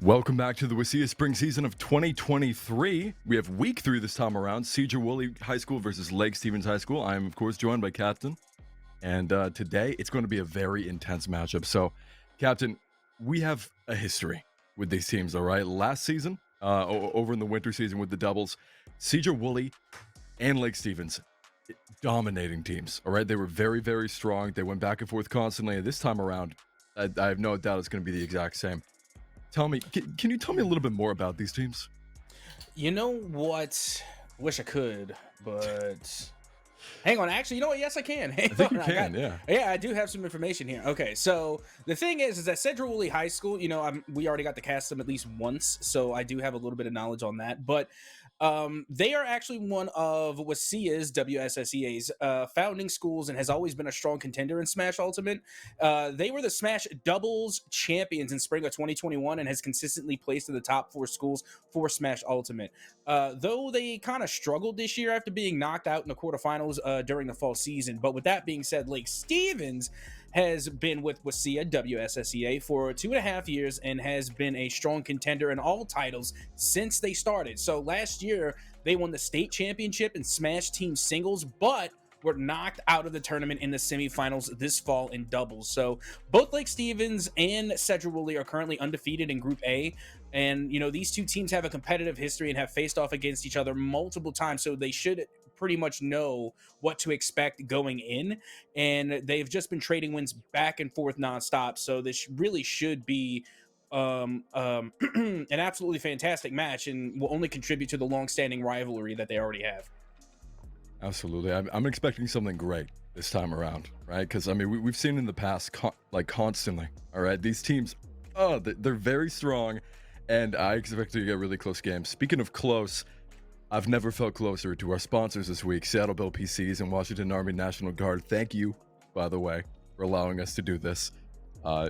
Welcome back to the WSSEA spring season of 2023. We have week 3 this time around. Sedro Woolley High School versus Lake Stevens High School. I am, of course, joined by Captain. And today, it's going to be a very intense matchup. So, Captain, we have a history with these teams, all right? Last season, over in the winter season with the doubles, Sedro Woolley and Lake Stevens, dominating teams, all right? They were very, very strong. They went back and forth constantly. And this time around, I have no doubt it's going to be the exact same. Tell me, can you tell me a little bit more about these teams? You know what? Wish I could, but hang on. Actually, you know what? Yes, I can. I think you can, yeah. Yeah, I do have some information here. Okay, so the thing is that Sedro Woolley High School, we already got to cast them at least once, so I do have a little bit of knowledge on that. But they are actually one of WSSEA's founding schools and has always been a strong contender in Smash Ultimate. They were the Smash Doubles champions in spring of 2021 and has consistently placed in the top 4 schools for Smash Ultimate. Though they kind of struggled this year after being knocked out in the quarterfinals during the fall season. But with that being said, Lake Stevens has been with WSSEA for 2.5 years and has been a strong contender in all titles since they started. So last year, they won the state championship in Smash Team Singles, but were knocked out of the tournament in the semifinals this fall in doubles. So both Lake Stevens and Sedro Woolley are currently undefeated in Group A. And, these two teams have a competitive history and have faced off against each other multiple times. So they should pretty much know what to expect going in. And they've just been trading wins back and forth nonstop. So this really should be an absolutely fantastic match and will only contribute to the long-standing rivalry that they already have. Absolutely. I'm expecting something great this time around, right? Because, we've seen in the past, constantly, all right? These teams, they're very strong, and I expect to get really close games. Speaking of close, I've never felt closer to our sponsors this week, Seattle Built PCs and Washington Army National Guard. Thank you, by the way, for allowing us to do this.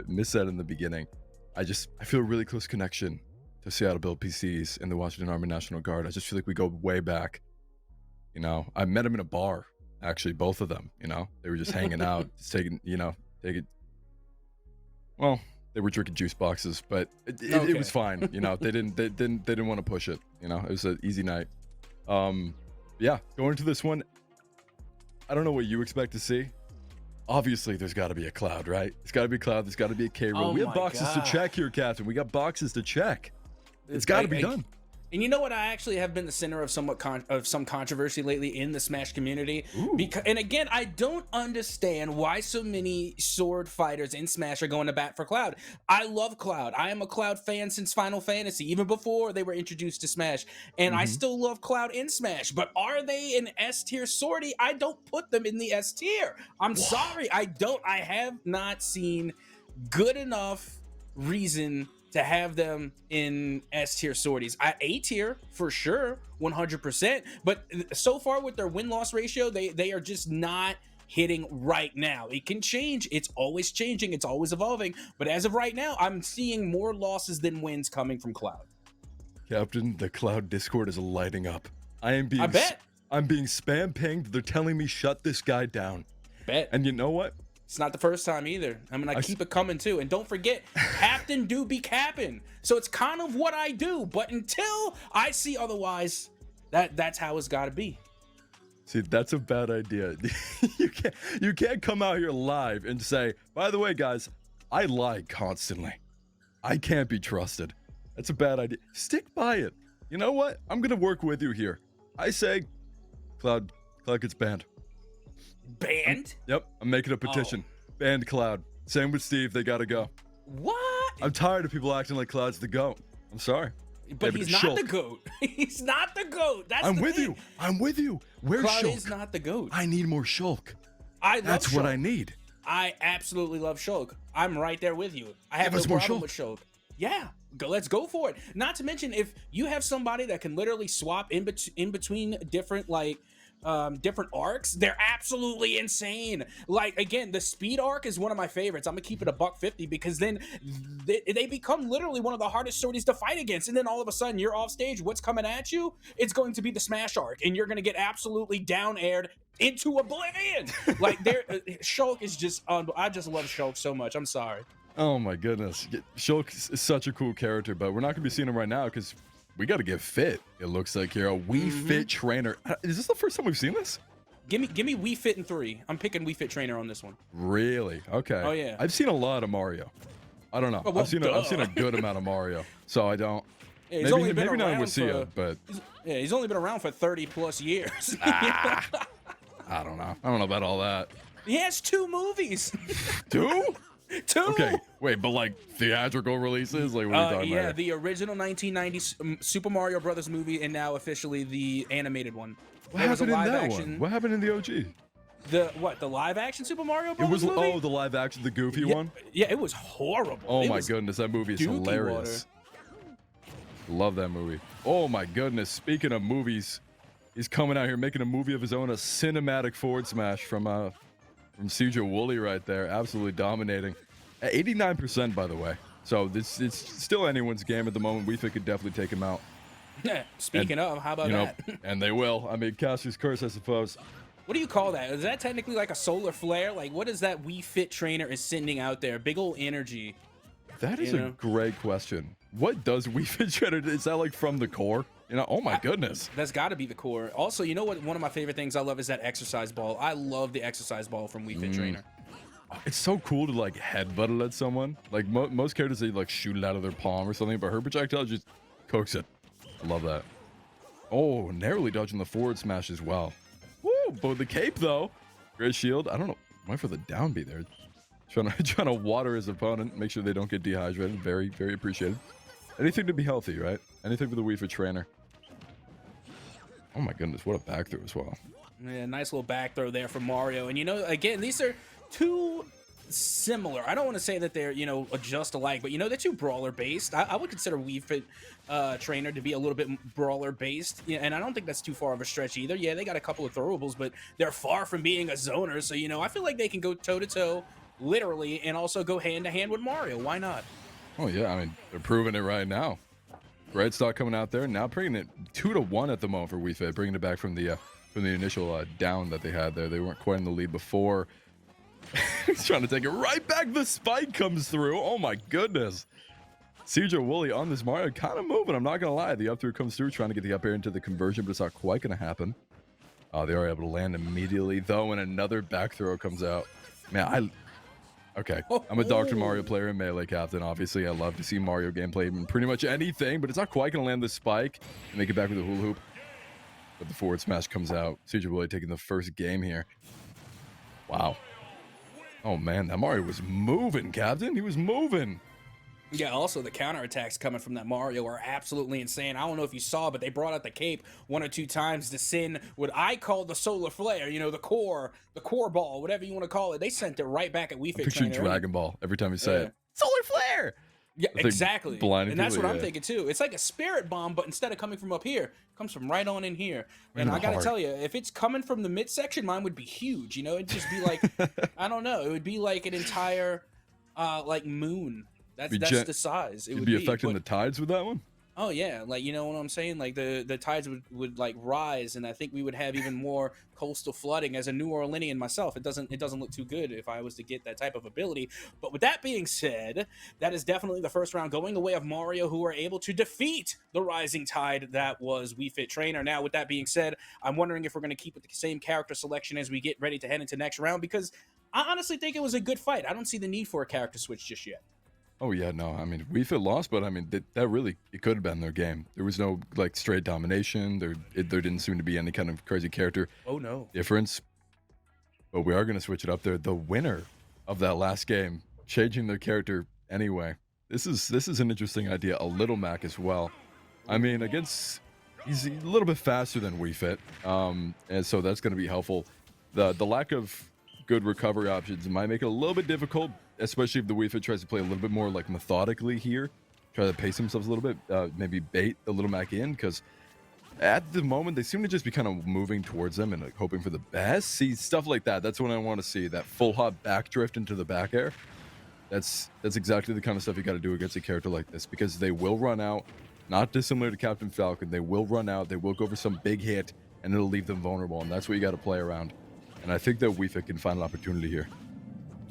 Missed that in the beginning. I feel a really close connection to Seattle Built PCs and the Washington Army National Guard. I just feel like we go way back. I met them in a bar, actually, both of them. They were just hanging out, just taking. Well, they were drinking juice boxes, but it was fine. They didn't want to push it. It was an easy night. Yeah, going into this one, I don't know what you expect to see. Obviously, there's got to be a Cloud, right? It's got to be a Cloud. There's got to be a K-Roll. We have boxes to check here, Captain. We got boxes to check. It's got to be done. And you know what? I actually have been the center of some controversy lately in the Smash community. And again, I don't understand why so many sword fighters in Smash are going to bat for Cloud. I love Cloud. I am a Cloud fan since Final Fantasy, even before they were introduced to Smash. And I still love Cloud in Smash. But are they an S tier swordie? I don't put them in the S tier. I'm sorry. I don't. I have not seen good enough reason to have them in S tier sorties. A tier for sure, 100%. But so far with their win-loss ratio, they are just not hitting right now. It can change. It's always changing. It's always evolving. But as of right now, I'm seeing more losses than wins coming from Cloud. Captain, the Cloud Discord is lighting up. I bet. I'm being spam pinged. They're telling me shut this guy down. Bet. And you know what? It's not the first time either. I keep it coming too. And don't forget, Captain do be capping. So it's kind of what I do. But until I see otherwise, that's how it's got to be. See, that's a bad idea. You can't come out here live and say, by the way, guys, I lie constantly. I can't be trusted. That's a bad idea. Stick by it. You know what? I'm going to work with you here. I say, Cloud gets banned. Banned? Yep, I'm making a petition. Banned Cloud. Same with Steve, they gotta go. What? I'm tired of people acting like Cloud's the GOAT. I'm sorry. But he's not the GOAT. He's not the GOAT. That's I'm with you. I'm with you. Where's Cloud Shulk? is not the GOAT. I need more Shulk. That's Shulk. What I need. I absolutely love Shulk. I'm right there with you. I have no problem with Shulk. Yeah, let's go for it. Not to mention, if you have somebody that can literally swap in between different different arcs, they're absolutely insane. Like, again, the speed arc is one of my favorites. I'm gonna keep it $150 because then they become literally one of the hardest sorties to fight against, and then all of a sudden you're off stage. What's coming at you? It's going to be the smash arc, and you're gonna get absolutely down aired into oblivion. Like, Shulk is just I just love Shulk so much. I'm sorry. Oh my goodness. Shulk is such a cool character, but we're not gonna be seeing him right now because we got to get fit. It looks like here a Wii Fit trainer. Is this the first time we've seen this? Give me Wii Fit in 3. I'm picking Wii Fit trainer on this one. Really? Okay. Oh yeah. I've seen a lot of Mario. I don't know. Oh, well, I've seen a good amount of Mario, so I don't. Yeah, Maybe not in WSSEA, but he's only been around for 30 plus years. I don't know. I don't know about all that. He has 2 movies. 2? 2. Okay, wait, but like theatrical releases, like what are you talking yeah, about? the original 1990 Super Mario Brothers movie, and now officially the animated one. What happened in that one? What happened in the OG? The live action Super Mario Brothers movie? Oh, the live action, the goofy one? Yeah, it was horrible. Oh my goodness, that movie is hilarious. Love that movie. Oh my goodness, speaking of movies, he's coming out here making a movie of his own, a cinematic forward smash from Sedro Woolley right there, absolutely dominating. At 89%, by the way. So it's still anyone's game at the moment. We think could definitely take him out. Speaking of, how about that? And they will. I mean, Caster's curse, I suppose. What do you call that? Is that technically like a solar flare? Like, what is that Wii Fit trainer is sending out there? Big old energy. That is a great question. What does Wii Fit trainer? Is that like from the core? Oh my goodness. That's got to be the core. Also, you know what? One of my favorite things I love is that exercise ball. I love the exercise ball from Wii Fit trainer. It's so cool to like headbutt it at someone. Like most characters, they like shoot it out of their palm or something, but her projectile just cooks it. I love that. Oh, narrowly dodging the forward smash as well. Woo! But the cape though, great shield. I don't know. Went for the down B there. Trying to water his opponent, make sure they don't get dehydrated. Very, very appreciated. Anything to be healthy, right? Anything for the Wii Fit trainer. Oh my goodness, what a back throw as well. Yeah, nice little back throw there from Mario. And again, these are 2 similar. I don't want to say that they're, just alike, but they're 2 brawler based. I would consider Wii Fit trainer to be a little bit brawler based, and I don't think that's too far of a stretch either. Yeah, they got a couple of throwables, but they're far from being a zoner. So I feel like they can go toe to toe, literally, and also go hand to hand with Mario. Why not? Oh yeah, I mean they're proving it right now. Red Stock coming out there now, bringing it 2-1 at the moment for Wii Fit, bringing it back from the initial down that they had there. They weren't quite in the lead before. He's trying to take it right back. The spike comes through. Oh my goodness. Sedro Woolley on this Mario, kind of moving. I'm not gonna lie. The up through comes through, trying to get the up air into the conversion, but it's not quite gonna happen. They are able to land immediately though, and another back throw comes out. Man, okay, I'm a Dr. Mario player and Melee Captain. Obviously, I love to see Mario gameplay in pretty much anything, but it's not quite going to land the spike and make it back with the hula hoop. But the forward smash comes out. Sedro Woolley taking the first game here. Wow. Oh, man, that Mario was moving, Captain. He was moving. Yeah, also the counterattacks coming from that Mario are absolutely insane. I don't know if you saw, but they brought out the cape 1 or 2 times to send what I call the solar flare, the core ball, whatever you want to call it. They sent it right back at Wii Fit Picture Dragon Ball every time you say it. Solar flare! Yeah, exactly. And that's what I'm yeah. thinking too. It's like a spirit bomb, but instead of coming from up here, it comes from right on in here. And I gotta tell you, if it's coming from the midsection, mine would be huge. It'd just be like, I don't know, it would be like an entire like moon. That's the size. It would be affecting the tides with that one. Oh yeah, like you know what I'm saying? Like the tides would like rise, and I think we would have even more coastal flooding. As a New Orleanian myself, it doesn't look too good if I was to get that type of ability. But with that being said, that is definitely the first round going the way of Mario, who are able to defeat the rising tide that was Wii Fit Trainer. Now, with that being said, I'm wondering if we're going to keep with the same character selection as we get ready to head into next round, because I honestly think it was a good fight. I don't see the need for a character switch just yet. Oh yeah, no, I mean, Wii Fit lost, but I mean, that really, it could have been their game. There was no like straight domination. There didn't seem to be any kind of crazy character difference. But we are going to switch it up there. The winner of that last game, changing their character anyway. This is an interesting idea. A Little Mac as well. I mean, he's a little bit faster than Wii Fit, and so that's going to be helpful. The lack of good recovery options might make it a little bit difficult, especially if the Wii Fit tries to play a little bit more like methodically here, try to pace themselves a little bit, maybe bait the Little Mac in, because at the moment they seem to just be kind of moving towards them and like hoping for the best. See, stuff like that, that's what I want to see, that full hop back drift into the back air. That's exactly the kind of stuff you got to do against a character like this, because they will run out, not dissimilar to Captain Falcon. They will run out, they will go for some big hit, and it'll leave them vulnerable, and that's what you got to play around. And I think that Wii Fit can find an opportunity here.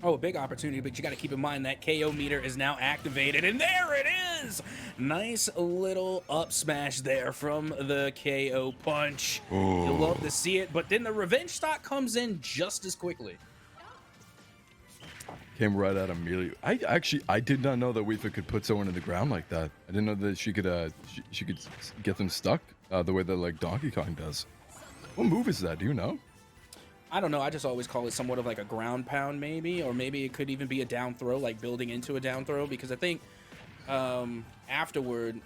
Oh, a big opportunity, but you got to keep in mind that KO meter is now activated, and there it is! Nice little up smash there from the KO punch. You love to Oh, see it, but then the revenge stock comes in just as quickly. came right out immediately. I did not know that Weefa could put someone in the ground like that. I didn't know that she could she could get them stuck the way that like Donkey Kong does. What move is that? Do you know? I don't know. I just always call it somewhat of like a ground pound, maybe, or maybe it could even be a down throw, like building into a down throw. Because I think afterward,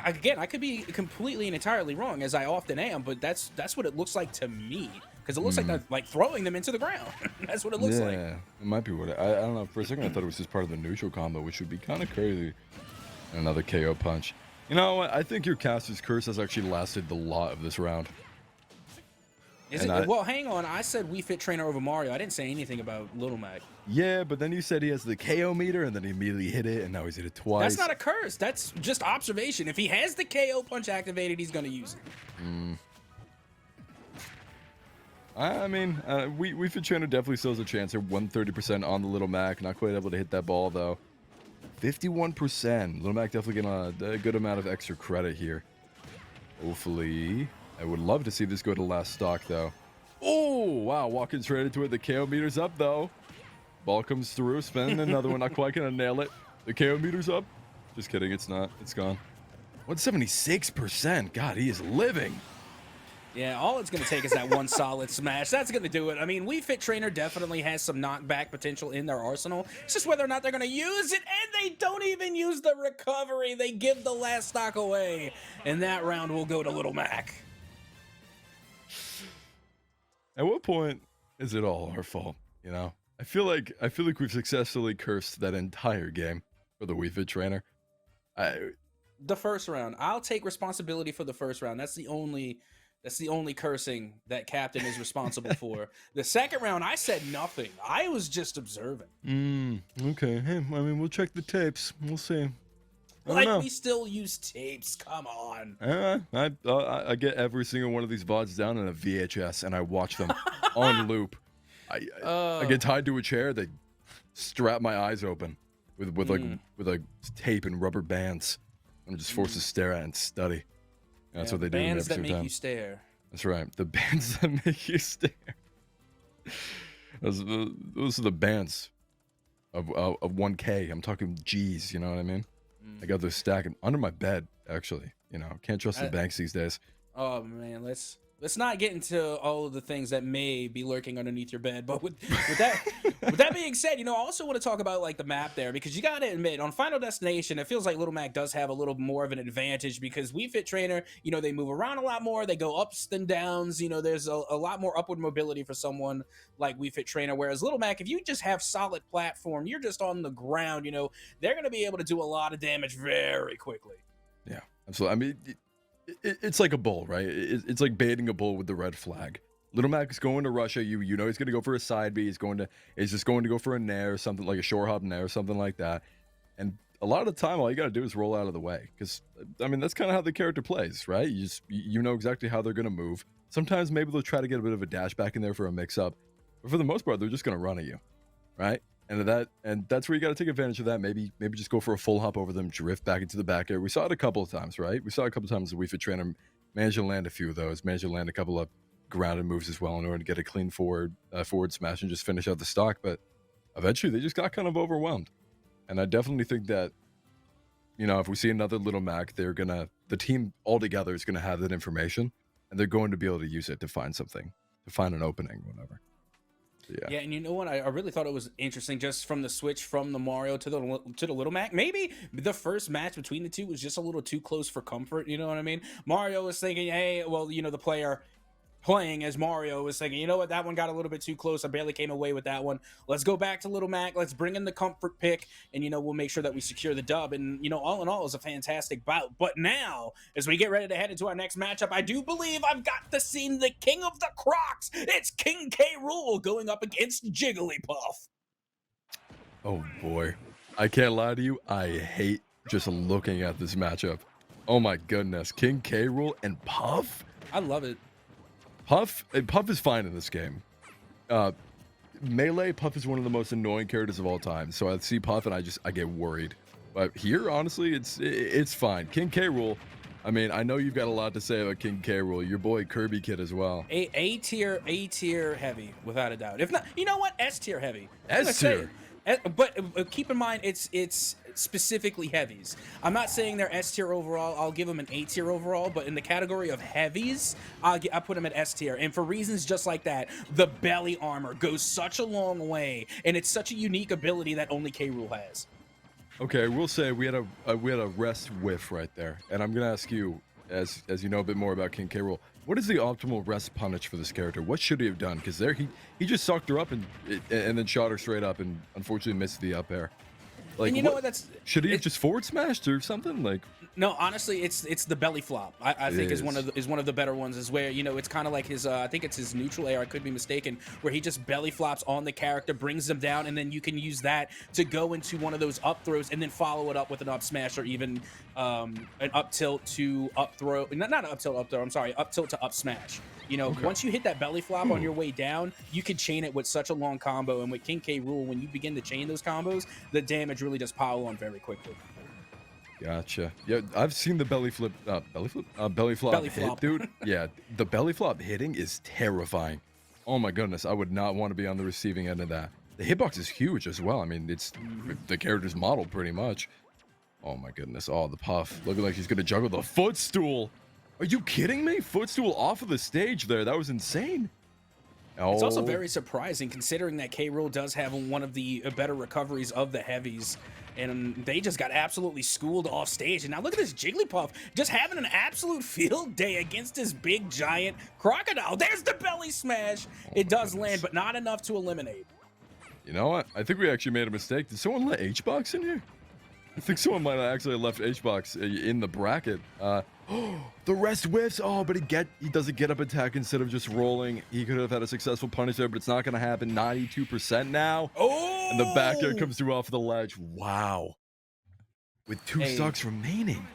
again, I could be completely and entirely wrong, as I often am, but that's what it looks like to me. Because it looks like they're like throwing them into the ground. That's what it looks like. Yeah, it might be what I don't know. For a second, I thought it was just part of the neutral combo, which would be kind of crazy. Another KO punch. You know what? I think your caster's curse has actually lasted the lot of this round. Is it? Well, hang on. I said Wii Fit Trainer over Mario. I didn't say anything about Little Mac. Yeah, but then you said he has the KO meter, and then he immediately hit it, and now he's hit it twice. That's not a curse. That's just observation. If he has the KO punch activated, he's going to use it. I mean, Wii Fit Trainer definitely still has a chance here. 130% on the Little Mac. Not quite able to hit that ball, though. 51%. Little Mac definitely getting a good amount of extra credit here. Hopefully. I would love to see this go to last stock, though. Oh, wow. Walking straight into it. The KO meter's up, though. Ball comes through. Spinning another one. Not quite going to nail it. The KO meter's up. Just kidding. It's not. It's gone. 176%. God, he is living. Yeah, all it's going to take is that one solid smash. That's going to do it. I mean, Wii Fit Trainer definitely has some knockback potential in their arsenal. It's just whether or not they're going to use it, and they don't even use the recovery. They give the last stock away, and that round will go to Little Mac. At what point is it all our fault? You know, I feel like we've successfully cursed that entire game for the Wii Fit Trainer. The first round, I'll take responsibility for the first round. That's the only cursing that Captain is responsible for. The second round, I said nothing. I was just observing. Okay. Hey, I mean, we'll check the tapes. We'll see. We still use tapes. Come on. I get every single one of these VODs down in a VHS, and I watch them on loop. I get tied to a chair. They strap my eyes open with like tape and rubber bands. I'm just forced to stare at and study. That's what they do. Bands that make you stare. That's right. The bands that make you stare. Those are the bands of 1K. I'm talking G's. You know what I mean? I got those stacking under my bed. Actually, you know, can't trust the banks these days. Oh man, let's not get into all of the things that may be lurking underneath your bed. But with that being said, you know, I also want to talk about like the map there, because you got to admit, on Final Destination, it feels like Little Mac does have a little more of an advantage, because Wii Fit Trainer, you know, they move around a lot more, they go ups and downs, you know, there's a lot more upward mobility for someone like Wii Fit Trainer, whereas Little Mac, if you just have solid platform, you're just on the ground, you know, they're going to be able to do a lot of damage very quickly. Yeah, absolutely. I mean, it's like a bull, right? It's like baiting a bull with the red flag. Little Mac is going to rush at you. You know he's going to go for a side B. He's just going to go for a nair or something, like a shore hop nair or something like that. And a lot of the time, all you got to do is roll out of the way. Because, I mean, that's kind of how the character plays, right? You know exactly how they're going to move. Sometimes maybe they'll try to get a bit of a dash back in there for a mix-up. But for the most part, they're just going to run at you, right? And that's where you got to take advantage of that. Maybe just go for a full hop over them, drift back into the back air. We saw it a couple of times, right? We saw a couple of times the Wii Fit Trainer managed to land a few of those, managed to land a couple of grounded moves as well in order to get a clean forward smash and just finish out the stock. But eventually they just got kind of overwhelmed. And I definitely think that, you know, if we see another Little Mac, the team altogether is going to have that information, and they're going to be able to use it to find something, to find an opening, whatever. Yeah, and you know what? I really thought it was interesting just from the switch from the Mario to the Little Mac. Maybe the first match between the two was just a little too close for comfort. You know what I mean? Mario was thinking, hey, well, you know, the player playing as Mario was thinking, you know what, that one got a little bit too close. I barely came away with that one. Let's go back to Little Mac. Let's bring in the comfort pick, and, you know, we'll make sure that we secure the dub. And, you know, all in all, it was a fantastic bout. But now, as we get ready to head into our next matchup, I do believe I've got to see the king of the Crocs. It's King K. Rool going up against Jigglypuff. Oh, boy. I can't lie to you. I hate just looking at this matchup. Oh, my goodness. King K. Rool and Puff? I love it. Puff is fine in this game. Melee, Puff is one of the most annoying characters of all time. So I see Puff and I get worried. But here, honestly, it's fine. King K. Rool. I mean, I know you've got a lot to say about King K. Rool. Your boy Kirby Kid as well. A tier heavy, without a doubt. If not, you know what? S tier heavy. S tier. But keep in mind, it's specifically heavies. I'm not saying they're S tier overall. I'll give them an A tier overall, but in the category of heavies, I put them at S tier. And for reasons just like that, the belly armor goes such a long way, and it's such a unique ability that only K. Rool has. Okay, we'll say we had a rest whiff right there, and I'm gonna ask you, as you know a bit more about King K. Rool, what is the optimal rest punish for this character? What should he have done? Because there he just sucked her up and then shot her straight up and unfortunately missed the up air. Like, and you know what? Should he have just forward smashed or something? Like, no, honestly, it's the belly flop. I think is one of the better ones. Is where, you know, it's kind of like his I think it's his neutral air. I could be mistaken. Where he just belly flops on the character, brings them down, and then you can use that to go into one of those up throws and then follow it up with an up smash or even an up tilt to up throw. Not an up tilt up throw. I'm sorry, up tilt to up smash. You know, once you hit that belly flop on your way down, you can chain it with such a long combo. And with King K. Rool, when you begin to chain those combos, the damage really does pile on very quickly. Gotcha. Yeah, I've seen the belly flop hit, dude. Yeah, the belly flop hitting is terrifying. Oh my goodness, I would not want to be on the receiving end of that. The hitbox is huge as well. I mean, it's the character's model pretty much. Oh my goodness. Oh, the Puff looking like he's gonna juggle the footstool. Are you kidding me? Footstool off of the stage there. That was insane. Oh. It's also very surprising considering that K. Rool does have one of the better recoveries of the heavies. And they just got absolutely schooled off stage. And now look at this Jigglypuff just having an absolute field day against this big giant crocodile. There's the belly smash. It does land, but not enough to eliminate. You know what? I think we actually made a mistake. Did someone let H-Box in here? I think someone might have actually left H-Box in the bracket. The rest whiffs. Oh, but he does a get up attack instead of just rolling. He could have had a successful punish there, but it's not going to happen. 92% now. Oh! And the back air comes through off the ledge. Wow. With two stocks remaining.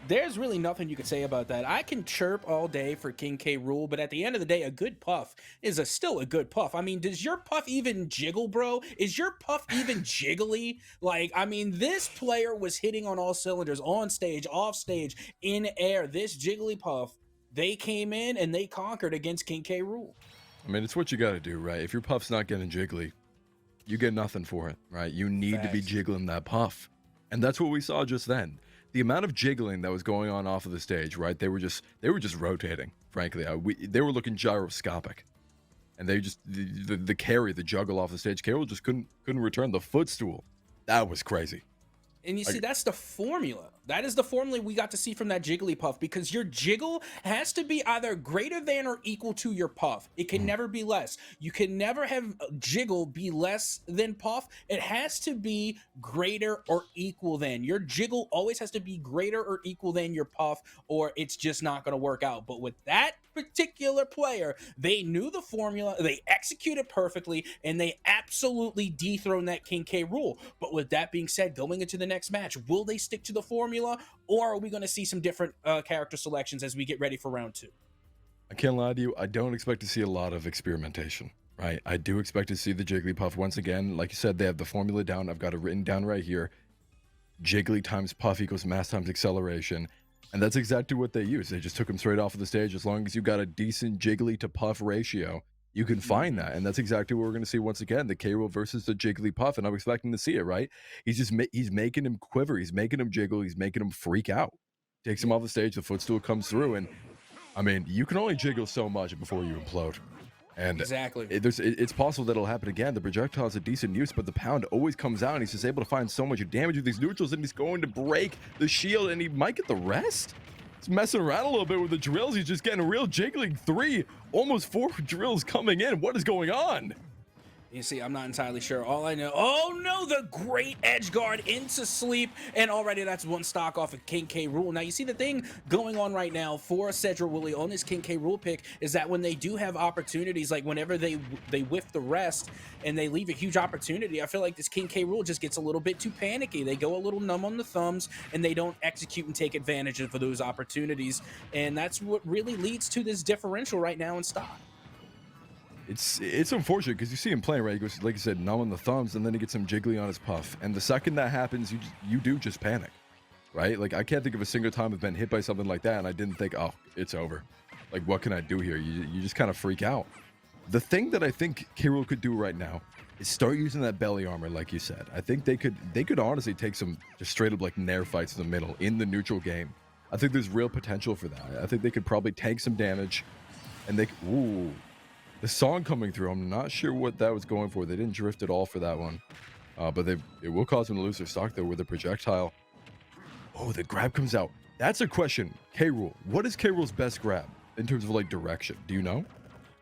There's really nothing you could say about that. I can chirp all day for King K. Rool, but at the end of the day, a good puff is still a good puff. I mean, does your puff even jiggle, bro? Is your puff even jiggly? Like, I mean, this player was hitting on all cylinders, on stage, off stage, in air. This Jigglypuff, they came in and they conquered against King K. Rool. I mean, it's what you got to do, right? If your puff's not getting jiggly, you get nothing for it, right? You need to be jiggling that puff. And that's what we saw just then. The amount of jiggling that was going on off of the stage, right? They were just rotating, frankly. They were looking gyroscopic. And they just, the carry, the juggle off the stage, Carol just couldn't return the footstool. That was crazy. And you see, that's the formula. That is the formula we got to see from that Jigglypuff, because your jiggle has to be either greater than or equal to your puff. It can never be less. You can never have jiggle be less than puff. It has to be greater or equal than. Your jiggle always has to be greater or equal than your puff, or it's just not going to work out. But with that particular player, they knew the formula, they executed perfectly, and they absolutely dethroned that King K. Rool. But with that being said, going into the next match, will they stick to the formula, or are we going to see some different character selections as we get ready for round 2? I can't lie to you, I don't expect to see a lot of experimentation, right? I do expect to see the Jigglypuff once again. Like you said, they have the formula down. I've got it written down right here. Jiggly times puff equals mass times acceleration. And that's exactly what they use. They just took him straight off of the stage. As long as you got a decent jiggly to puff ratio, you can find that. And that's exactly what we're going to see once again, the K. Rool versus the Jigglypuff. And I'm expecting to see it, right? He's just he's making him quiver. He's making him jiggle. He's making him freak out. Takes him off the stage. The footstool comes through. And, I mean, you can only jiggle so much before you implode. And exactly, it's possible that it'll happen again. The projectile is a decent use, but the pound always comes out, and he's just able to find so much damage with these neutrals, and he's going to break the shield, and he might get the rest. He's messing around a little bit with the drills. He's just getting a real jiggling 3, almost 4 drills coming in. What is going on? You see, I'm not entirely sure. All I know, oh no, the great edge guard into sleep, and already that's one stock off of King K. Rool. Now, you see the thing going on right now for Sedro Woolley on this King K. Rool pick is that when they do have opportunities, like whenever they whiff the rest and they leave a huge opportunity, I feel like this King K. Rool just gets a little bit too panicky. They go a little numb on the thumbs, and they don't execute and take advantage of those opportunities, and that's what really leads to this differential right now in stock. It's unfortunate because you see him playing, right? He goes, like you said, numb on the thumbs, and then he gets some jiggly on his puff. And the second that happens, you do just panic, right? Like, I can't think of a single time I've been hit by something like that, and I didn't think, oh, it's over. Like, what can I do here? You just kind of freak out. The thing that I think K. Rool could do right now is start using that belly armor, like you said. I think they could honestly take some just straight up like nair fights in the middle in the neutral game. I think there's real potential for that. I think they could probably tank some damage, and ooh. The song coming through, I'm not sure what that was going for. They didn't drift at all for that one. But it will cause them to lose their stock there with a projectile. Oh, the grab comes out. That's a question. K. Rool. What is K. Rool's best grab in terms of like direction? Do you know?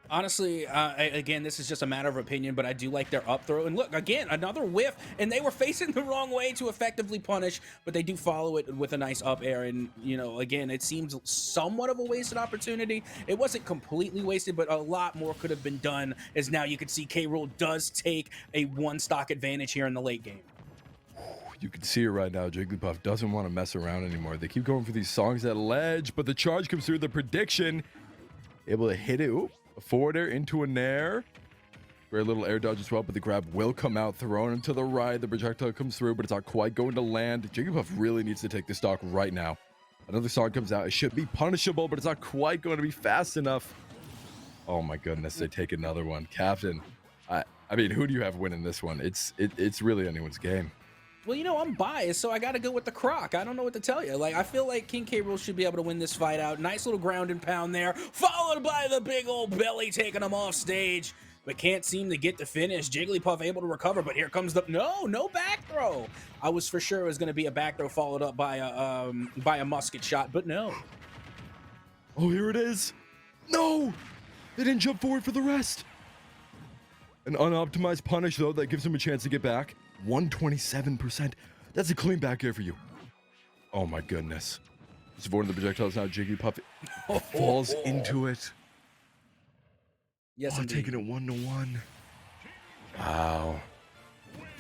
Honestly, again, this is just a matter of opinion, but I do like their up throw. And look, again, another whiff, and they were facing the wrong way to effectively punish, but they do follow it with a nice up air. And, you know, again, it seems somewhat of a wasted opportunity. It wasn't completely wasted, but a lot more could have been done, as now you can see K. Rool does take a one stock advantage here in the late game. You can see it right now. Jigglypuff doesn't want to mess around anymore. They keep going for these songs at ledge, but the charge comes through. The prediction, able to hit it. Ooh. A forward air into a nair. Great little air dodge as well, but the grab will come out, thrown into the right. The projectile comes through, but it's not quite going to land. Jigglypuff really needs to take the stock right now. Another song comes out. It should be punishable, but it's not quite going to be fast enough. Oh my goodness, they take another one. Captain, I mean, who do you have winning this one? It's really anyone's game. Well, you know, I'm biased, so I got to go with the Croc. I don't know what to tell you. Like, I feel like King K. Rool should be able to win this fight out. Nice little ground and pound there, followed by the big old belly taking him off stage, but can't seem to get the finish. Jigglypuff able to recover, but here comes the no back throw. I was for sure it was going to be a back throw followed up by a musket shot, but no. Oh, here it is. No, they didn't jump forward for the rest. An unoptimized punish, though, that gives him a chance to get back. 127%. That's a clean back air for you. Oh my goodness. He's avoiding the projectiles now. Jigglypuff falls into it. Yes, indeed. Taking it 1-1. Wow.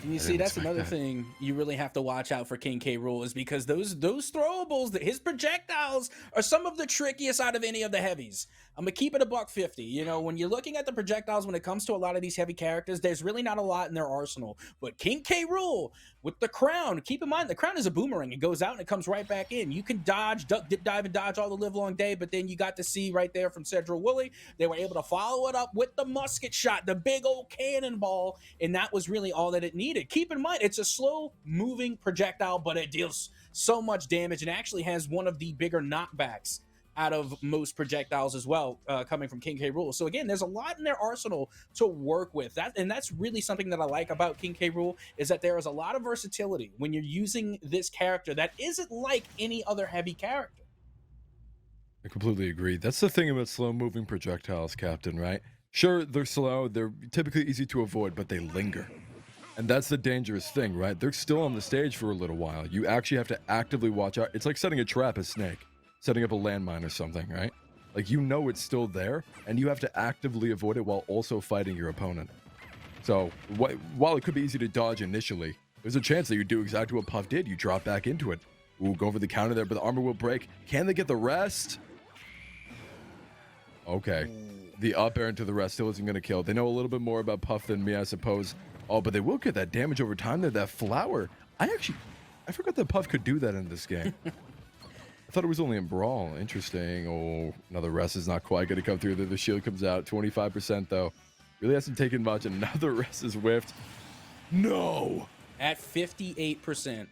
You see, that's another thing you really have to watch out for King K. Rool, is because those throwables, his projectiles are some of the trickiest out of any of the heavies. I'm gonna keep it $150. You know, when you're looking at the projectiles, when it comes to a lot of these heavy characters, there's really not a lot in their arsenal. But King K. Rool with the crown, keep in mind the crown is a boomerang. It goes out and it comes right back in. You can dodge, duck, dip, dive, and dodge all the live long day. But then you got to see right there from Sedro Woolley, they were able to follow it up with the musket shot, the big old cannonball, and that was really all that it needed. Keep in mind, it's a slow moving projectile, but it deals so much damage and actually has one of the bigger knockbacks out of most projectiles as well, coming from King K. Rool. So again, there's a lot in their arsenal to work with. And that's really something that I like about King K. Rool, is that there is a lot of versatility when you're using this character that isn't like any other heavy character. I completely agree. That's the thing about slow-moving projectiles, Captain, right? Sure, they're slow, they're typically easy to avoid, but they linger. And that's the dangerous thing, right? They're still on the stage for a little while. You actually have to actively watch out. It's like setting a trap as Snake, setting up a landmine or something, right? Like, you know it's still there, and you have to actively avoid it while also fighting your opponent. So, while it could be easy to dodge initially, there's a chance that you do exactly what Puff did. You drop back into it. Ooh, go for the counter there, but the armor will break. Can they get the rest? Okay. The up air into the rest still isn't going to kill. They know a little bit more about Puff than me, I suppose. Oh, but they will get that damage over time there. That flower. I forgot that Puff could do that in this game. I thought it was only in Brawl. Interesting. Oh, another rest is not quite going to come through there. The shield comes out. 25% though. Really hasn't taken much. Another rest is whiffed. No. At 58%.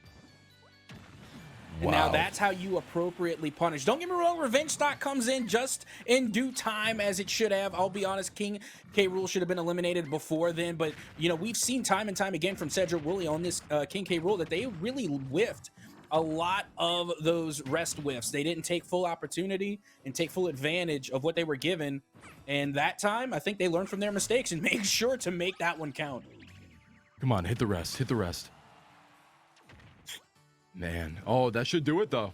Wow. And now that's how you appropriately punish. Don't get me wrong, revenge stock comes in just in due time, as it should have. I'll be honest, King K. Rool should have been eliminated before then, but you know, we've seen time and time again from Sedro Woolley on this King K. Rool that they really whiffed a lot of those rest whiffs. They didn't take full opportunity and take full advantage of what they were given, and that time I think they learned from their mistakes and made sure to make that one count. Come on, hit the rest. Hit the rest. Man. Oh, that should do it, though.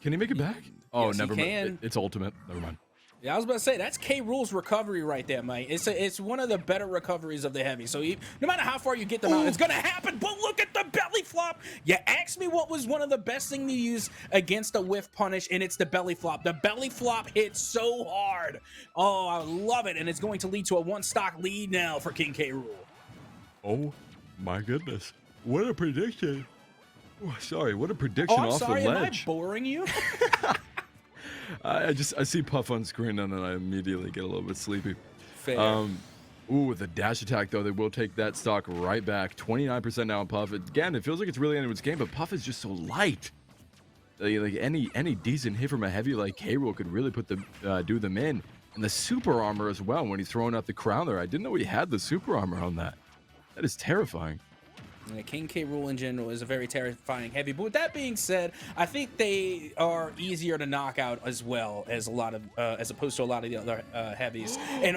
Can he make it back? Oh, yes, never mind. It's ultimate. Never mind. Yeah, I was about to say that's K. Rool's recovery right there, mate. It's one of the better recoveries of the heavy. So no matter how far you get them out, it's gonna happen. But look at the belly flop. You asked me what was one of the best things to use against a whiff punish, and it's the belly flop. The belly flop hits so hard. Oh, I love it, and it's going to lead to a 1-stock lead now for King K. Rool. Oh my goodness! What a prediction! Oh, sorry, what a prediction I'm off sorry, the am I ledge. boring you? I see Puff on screen and then I immediately get a little bit sleepy. Fair. Ooh, with the dash attack though, they will take that stock right back. 29% now on Puff. Again, it feels like it's really anyone's game, but Puff is just so light. Like any decent hit from a heavy like K. Rool could really put do them in. And the super armor as well when he's throwing out the crown there. I didn't know he had the super armor on that. That is terrifying. Yeah, King K. Rool in general is a very terrifying heavy, but with that being said, I think they are easier to knock out as well as as opposed to a lot of the other heavies. And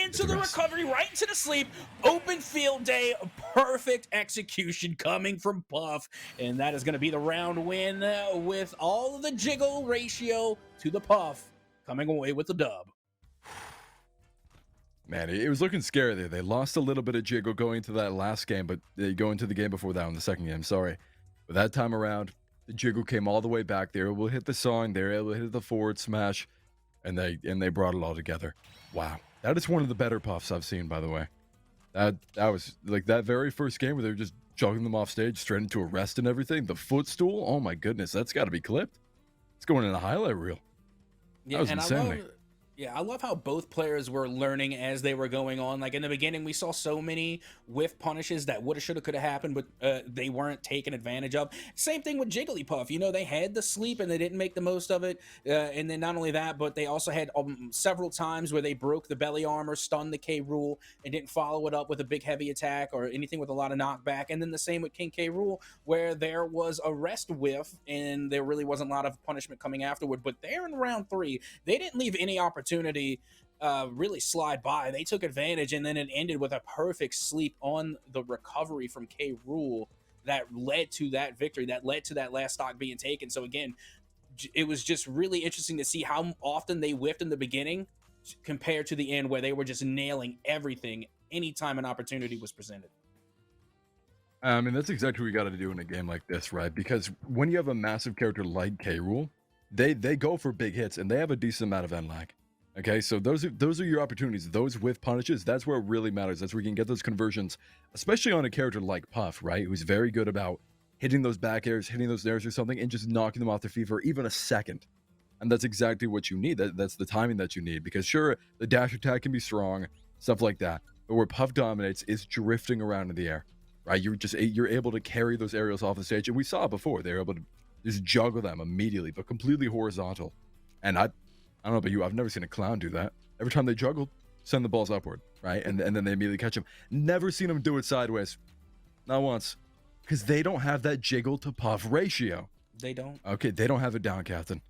into the recovery, right into the sleep, open field day, perfect execution coming from Puff, and that is going to be the round win with all of the jiggle ratio to the Puff coming away with the dub. Man, it was looking scary there. They lost a little bit of jiggle going into that last game, but they go into the game before that, in the second game, sorry. But that time around, the jiggle came all the way back. They were able to hit the song, they were able to hit the forward smash, and they brought it all together. Wow. That is one of the better Puffs I've seen, by the way. That was like that very first game where they were just jogging them off stage straight into a rest and everything. The footstool, oh my goodness, that's got to be clipped. It's going in a highlight reel. Yeah, that was insanity. I love how both players were learning as they were going on. Like in the beginning, we saw so many whiff punishes that woulda, shoulda, coulda happened, but they weren't taken advantage of. Same thing with Jigglypuff. You know, they had the sleep and they didn't make the most of it. And then not only that, but they also had several times where they broke the belly armor, stunned the K. Rool, and didn't follow it up with a big heavy attack or anything with a lot of knockback. And then the same with King K. Rool, where there was a rest whiff and there really wasn't a lot of punishment coming afterward. But there in round 3, they didn't leave any opportunity really slide by. They took advantage, and then it ended with a perfect sleep on the recovery from K. Rool that led to that victory, that led to that last stock being taken. So again, it was just really interesting to see how often they whiffed in the beginning compared to the end where they were just nailing everything anytime an opportunity was presented. I mean, that's exactly what we got to do in a game like this, right? Because when you have a massive character like K. Rool, they go for big hits, and they have a decent amount of end lag. Okay, so those are your opportunities. Those whiff punishes, that's where it really matters. That's where you can get those conversions, especially on a character like Puff, right? Who's very good about hitting those back airs, hitting those airs or something, and just knocking them off their feet for even a second. And that's exactly what you need. That's the timing that you need. Because sure, the dash attack can be strong, stuff like that. But where Puff dominates is drifting around in the air, right? You're able to carry those aerials off the stage. And we saw it before. They were able to just juggle them immediately, but completely horizontal. And I don't know about you, I've never seen a clown do that. Every time they juggled, send the balls upward, right? And then they immediately catch them. Never seen them do it sideways. Not once. Because they don't have that jiggle to Puff ratio. They don't. Okay, they don't have it down, Captain.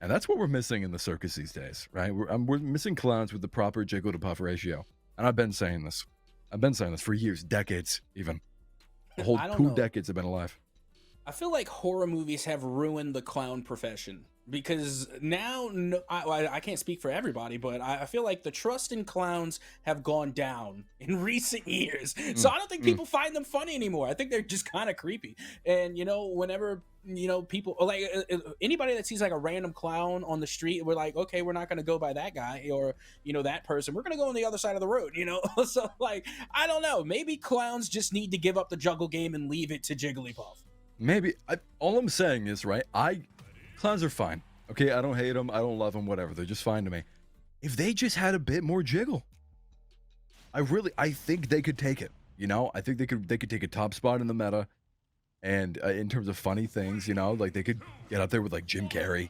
And that's what we're missing in the circus these days, right? We're missing clowns with the proper jiggle to Puff ratio. And I've been saying this. I've been saying this for years, decades even. A whole 2 decades I've been alive. I feel like horror movies have ruined the clown profession. Because now, I can't speak for everybody, but I feel like the trust in clowns have gone down in recent years. So I don't think people find them funny anymore. I think they're just kind of creepy. And, you know, whenever, you know, people, like anybody that sees like a random clown on the street, we're like, okay, we're not going to go by that guy or, you know, that person. We're going to go on the other side of the road, you know? So, like, I don't know. Maybe clowns just need to give up the juggle game and leave it to Jigglypuff. Maybe. All I'm saying is, right, clowns are fine. Okay, I don't hate them. I don't love them. Whatever. They're just fine to me. If they just had a bit more jiggle, I think they could take it. You know, I think they could take a top spot in the meta, and in terms of funny things, you know, like they could get up there with like Jim Carrey,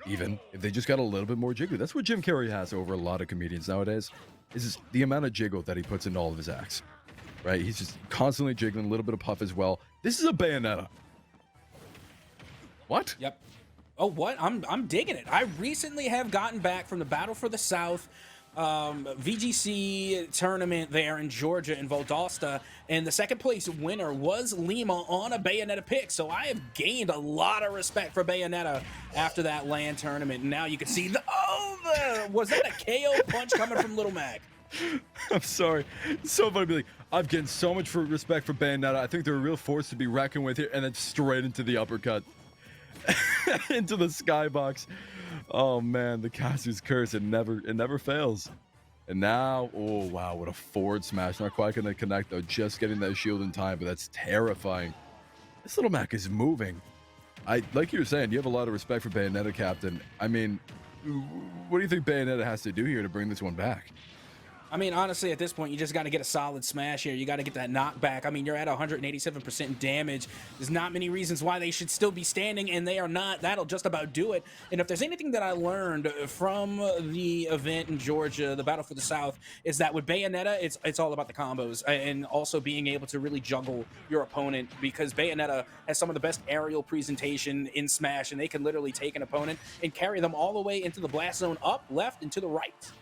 even if they just got a little bit more jiggle. That's what Jim Carrey has over a lot of comedians nowadays. Is just the amount of jiggle that he puts into all of his acts. Right? He's just constantly jiggling, a little bit of Puff as well. This is a Bayonetta. What? Yep. Oh, what? I'm digging it. I recently have gotten back from the Battle for the South. VGC tournament there in Georgia in Valdosta, and the second place winner was Lima on a Bayonetta pick. So I have gained a lot of respect for Bayonetta after that LAN tournament. And now you can see was that a KO punch coming from Little Mac? I'm sorry. It's so funny to be like, I've gained so much respect for Bayonetta. I think they're a real force to be reckoned with here, and then straight into the uppercut. Into the skybox. Oh man, the caster's curse, it never fails. And now, oh wow, what a forward smash. Not quite gonna connect though, just getting that shield in time, but that's terrifying. This Little Mac is moving. Like you were saying, you have a lot of respect for Bayonetta, Captain. I mean, what do you think Bayonetta has to do here to bring this one back? I mean, honestly, at this point, you just got to get a solid smash here. You got to get that knockback. I mean, you're at 187% damage. There's not many reasons why they should still be standing, and they are not. That'll just about do it. And if there's anything that I learned from the event in Georgia, the Battle for the South, is that with Bayonetta, it's all about the combos and also being able to really juggle your opponent, because Bayonetta has some of the best aerial presentation in Smash, and they can literally take an opponent and carry them all the way into the blast zone, up, left, and to the right.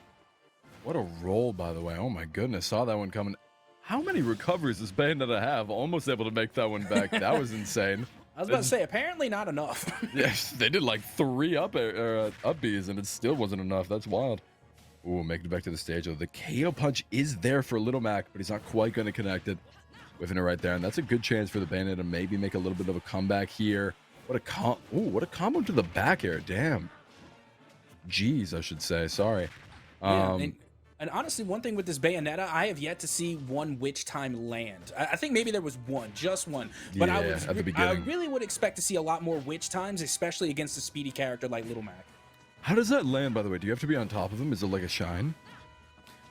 What a roll, by the way. Oh my goodness, saw that one coming. How many recoveries does Bayonetta have? Almost able to make that one back. That was insane. I was about to say, apparently not enough. Yes, they did like 3 up Bs, and it still wasn't enough. That's wild. Ooh, making it back to the stage, though. The KO punch is there for Little Mac, but he's not quite going to connect it. Whiffing it right there, and that's a good chance for the Bayonetta to maybe make a little bit of a comeback here. What a combo to the back air. Damn. Jeez, I should say. Sorry. Yeah, and honestly, one thing with this Bayonetta, I have yet to see one witch time land. I think maybe there was one, just one. But yeah, at the beginning, I really would expect to see a lot more witch times, especially against a speedy character like Little Mac. How does that land, by the way? Do you have to be on top of him? Is it like a shine?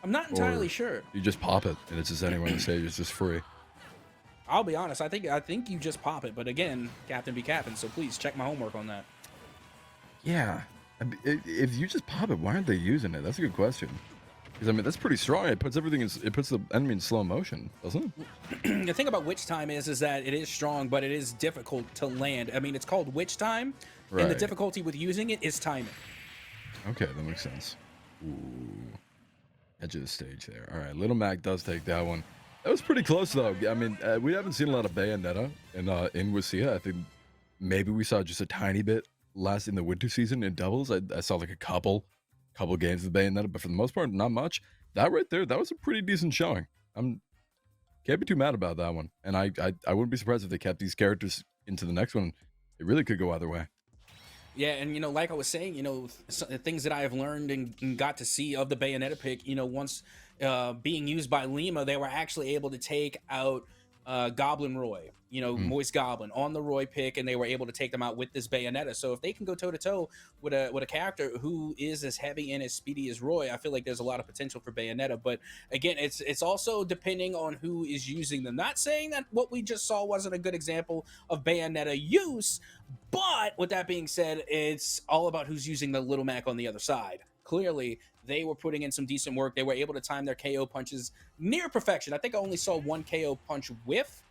I'm not entirely sure. You just pop it, and it's just anywhere on the stage. It's just free. I'll be honest. I think you just pop it. But again, Captain be capping, so please check my homework on that. Yeah. If you just pop it, why aren't they using it? That's a good question. Because I mean, that's pretty strong. It puts it puts the enemy in slow motion, doesn't it? The thing about witch time is that it is strong, but it is difficult to land. I mean, it's called witch time, right, and the difficulty with using it is timing. Okay, that makes sense. Ooh, edge of the stage there. All right, Little Mac does take that one. That was pretty close though. I mean, we haven't seen a lot of Bayonetta in WSSEA. I think maybe we saw just a tiny bit last in the winter season in doubles. I saw like a couple games of Bayonetta, but for the most part, not much. That right there, that was a pretty decent showing. Can't be too mad about that one. And I wouldn't be surprised if they kept these characters into the next one. It really could go either way. Yeah, and like I was saying, things that I have learned and got to see of the Bayonetta pick, once being used by Lima, they were actually able to take out Goblin Roy, Moist Goblin on the Roy pick, and they were able to take them out with this Bayonetta. So if they can go toe to toe with a character who is as heavy and as speedy as Roy, I feel like there's a lot of potential for Bayonetta. But again, it's also depending on who is using them. Not saying that what we just saw wasn't a good example of Bayonetta use, but with that being said, it's all about who's using the Little Mac on the other side. Clearly, they were putting in some decent work. They were able to time their KO punches near perfection. I think I only saw one KO punch whiff.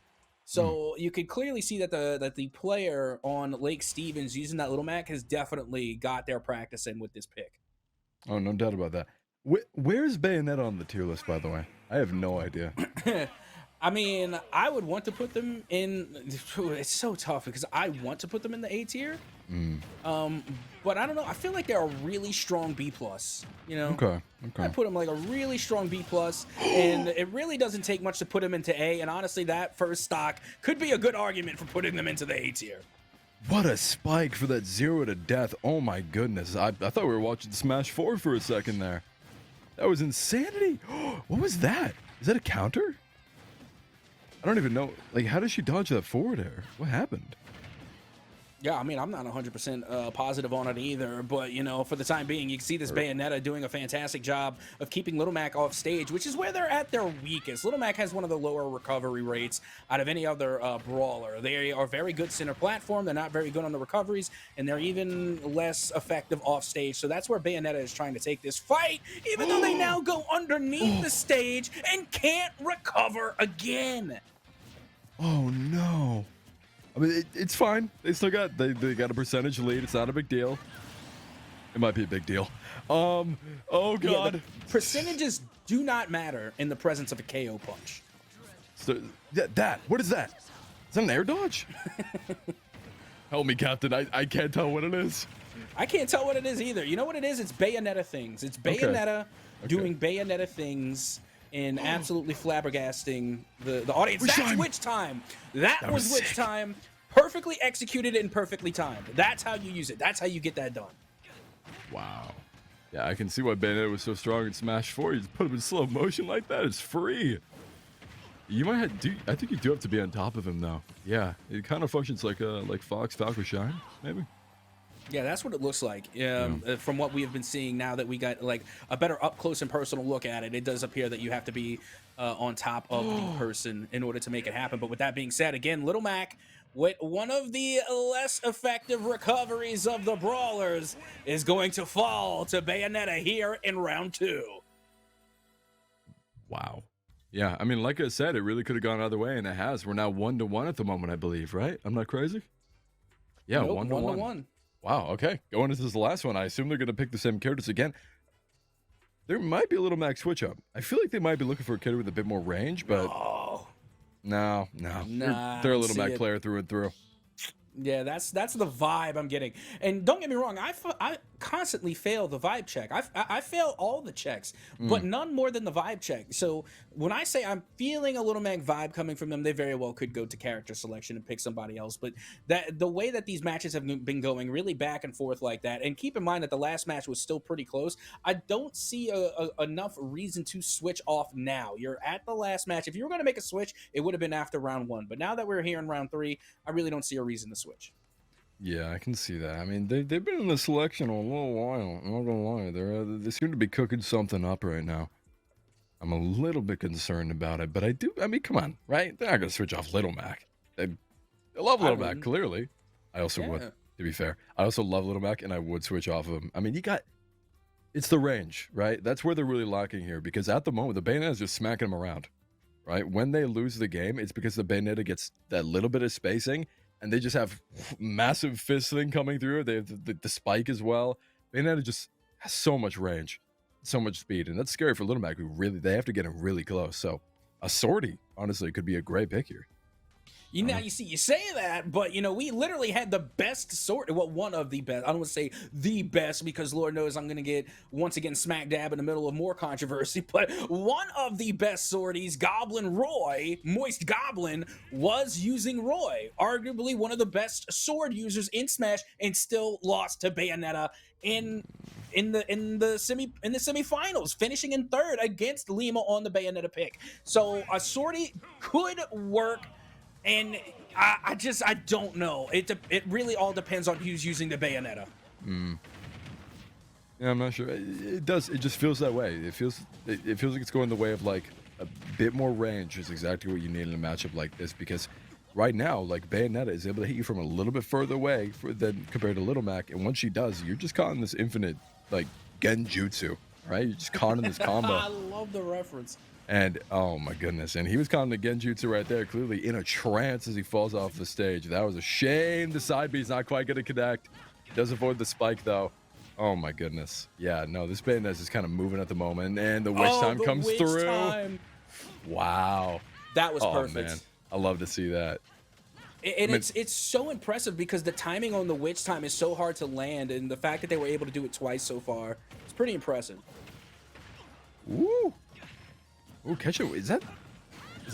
So you could clearly see that the player on Lake Stevens using that Little Mac has definitely got their practice in with this pick. Oh, no doubt about that. Where's Bayonetta on the tier list, by the way? I have no idea. I mean, I would want to put them in. It's so tough because I want to put them in the A tier. But I don't know. I feel like they're a really strong B plus. Okay. I put them like a really strong B plus, and it really doesn't take much to put them into A. And honestly, that first stock could be a good argument for putting them into the A tier. What a spike for that 0 to death. Oh my goodness. I thought we were watching Smash 4 for a second there. That was insanity. What was that? Is that a counter? I don't even know. Like, how did she dodge that forward air? What happened? Yeah, I mean, I'm not 100% positive on it either, but, for the time being, you can see this Bayonetta doing a fantastic job of keeping Little Mac off stage, which is where they're at their weakest. Little Mac has one of the lower recovery rates out of any other brawler. They are very good center platform. They're not very good on the recoveries, and they're even less effective off stage. So that's where Bayonetta is trying to take this fight, even though they now go underneath the stage and can't recover again. Oh, no. I mean, it's fine. They still got they got a percentage lead. It's not a big deal. It might be a big deal. Oh Yeah, god. the percentages do not matter in the presence of a KO punch. So, that. What is that? Is that an air dodge? Help me, Captain. I can't tell what it is. I can't tell what it is either. You know what it is? It's Bayonetta things. It's Bayonetta doing Bayonetta things and absolutely flabbergasting the audience. That's witch time. That was witch time. Perfectly executed and perfectly timed. That's how you use it. That's how you get that done. Wow. Yeah, I can see why Bayonetta was so strong in Smash 4. You just put him in slow motion like that. It's free. You might have I think you do have to be on top of him though. Yeah, it kind of functions like Fox, Falcon Shine, maybe. Yeah, that's what it looks like. From what we have been seeing now that we got like a better up close and personal look at it, it does appear that you have to be on top of the person in order to make it happen. But with that being said, again, Little Mac, with one of the less effective recoveries of the brawlers, is going to fall to Bayonetta here in round 2. Wow. Yeah, I mean, like I said, it really could have gone either way, and it has. We're now 1-1 at the moment, I believe, right? I'm not crazy? Yeah, Nope, 1-1. Wow, okay. Going into this last one, I assume they're going to pick the same characters again. There might be a little Max switch up. I feel like they might be looking for a character with a bit more range, but... No. Nah, they're a little Mac player through and through. Yeah, that's the vibe I'm getting. And don't get me wrong, I constantly fail the vibe check. I fail all the checks, but none more than the vibe check. So when I say I'm feeling a Little Mac vibe coming from them, they very well could go to character selection and pick somebody else. But that the way that these matches have been going really back and forth like that, and keep in mind that the last match was still pretty close, I don't see enough reason to switch off now. You're at the last match. If you were going to make a switch, it would have been after round 1. But now that we're here in round 3, I really don't see a reason to switch. Yeah, I can see that. I mean, they've been in the selection a little while. I'm not gonna lie, they seem to be cooking something up right now. I'm a little bit concerned about it, but I mean, come on, right? They're not gonna switch off Little Mac. I love Little Mac, clearly. I also would, to be fair. I also love Little Mac, and I would switch off of him. I mean, it's the range, right? That's where they're really lacking here, because at the moment, the Bayonetta is just smacking them around, right? When they lose the game, it's because the Bayonetta gets that little bit of spacing, and they just have massive fist thing coming through. They have the spike as well. Bayonetta just has so much range, so much speed, and that's scary for Little Mac, who they have to get him really close. So a sortie, honestly, could be a great pick here. You see, you say that, but we literally had the best sword. Well, one of the best. I don't want to say the best because Lord knows I'm going to get once again smack dab in the middle of more controversy. But one of the best sorties, Goblin Roy, Moist Goblin, was using Roy, arguably one of the best sword users in Smash, and still lost to Bayonetta in the semifinals, finishing in 3rd against Lima on the Bayonetta pick. So a sortie could work. And I don't know. It really all depends on who's using the Bayonetta. Yeah, I'm not sure. It does. It just feels that way. It feels like it's going the way of like a bit more range is exactly what you need in a matchup like this, because right now, like, Bayonetta is able to hit you from a little bit further away than compared to Little Mac, and once she does, you're just caught in this infinite like genjutsu, right? You're just caught in this combo. I love the reference. And oh my goodness, and he was caught in the genjutsu right there, clearly in a trance as he falls off the stage. That was a shame. The side B's not quite going to connect. Does avoid the spike though. Oh my goodness. Yeah, no, this Bayonetta is just kind of moving at the moment, and the witch time comes through. Wow, that was perfect. Man, I love to see that. And it's so impressive because the timing on the witch time is so hard to land, and the fact that they were able to do it twice so far, it's pretty impressive. Ooh. Ooh, catch it. Is that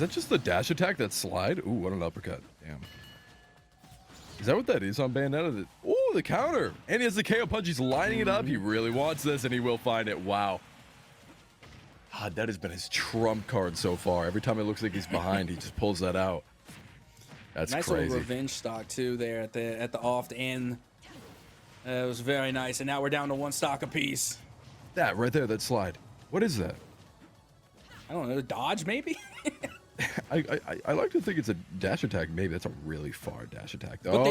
just the dash attack, that slide? Ooh, what an uppercut. Damn. Is that what that is on Bayonetta? Ooh, the counter. And he has the KO punch. He's lining it up. He really wants this, and he will find it. Wow. God, that has been his trump card so far. Every time it looks like he's behind, he just pulls that out. That's nice crazy. Little revenge stock, too, there at the off-end. It was very nice. And now we're down to 1 stock apiece. That right there, that slide. What is that? I don't know, dodge maybe? I like to think it's a dash attack. Maybe that's a really far dash attack. But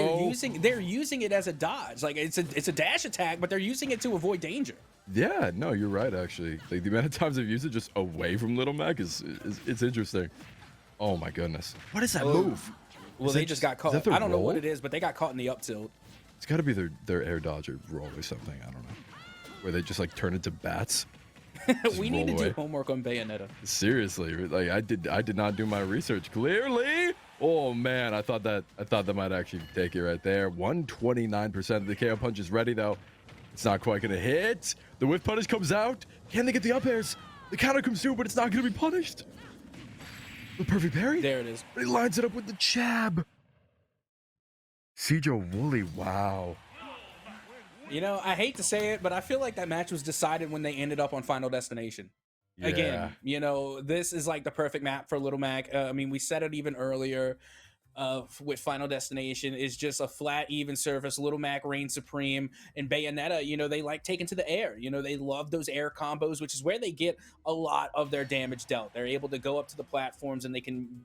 they're using it as a dodge. Like it's a dash attack, but they're using it to avoid danger. Yeah, no, you're right actually. Like the amount of times I've used it just away from Little Mac is it's interesting. Oh my goodness. What is that move? Well, they just got caught. I don't know what it is, but they got caught in the up tilt. It's got to be their air dodge or roll or something. I don't know. where they just like turn into bats. We need to do homework on Bayonetta. Seriously, like I did not do my research clearly. Oh man, I thought that might actually take it right there. 129% of the KO punch is ready though. It's not quite gonna hit. The whiff punish comes out. Can they get the up airs? The counter comes through, but it's not gonna be punished. The perfect parry. There it is. But he lines it up with the jab. Sedro Woolley, wow. You know, I hate to say it, but I feel like that match was decided when they ended up on Final Destination. Yeah. Again, you know, this is like the perfect map for Little Mac. I mean, we said it even earlier with Final Destination. Is just a flat, even surface. Little Mac reigns supreme. And Bayonetta, you know, they like taking to the air. You know, they love those air combos, which is where they get a lot of their damage dealt. They're able to go up to the platforms and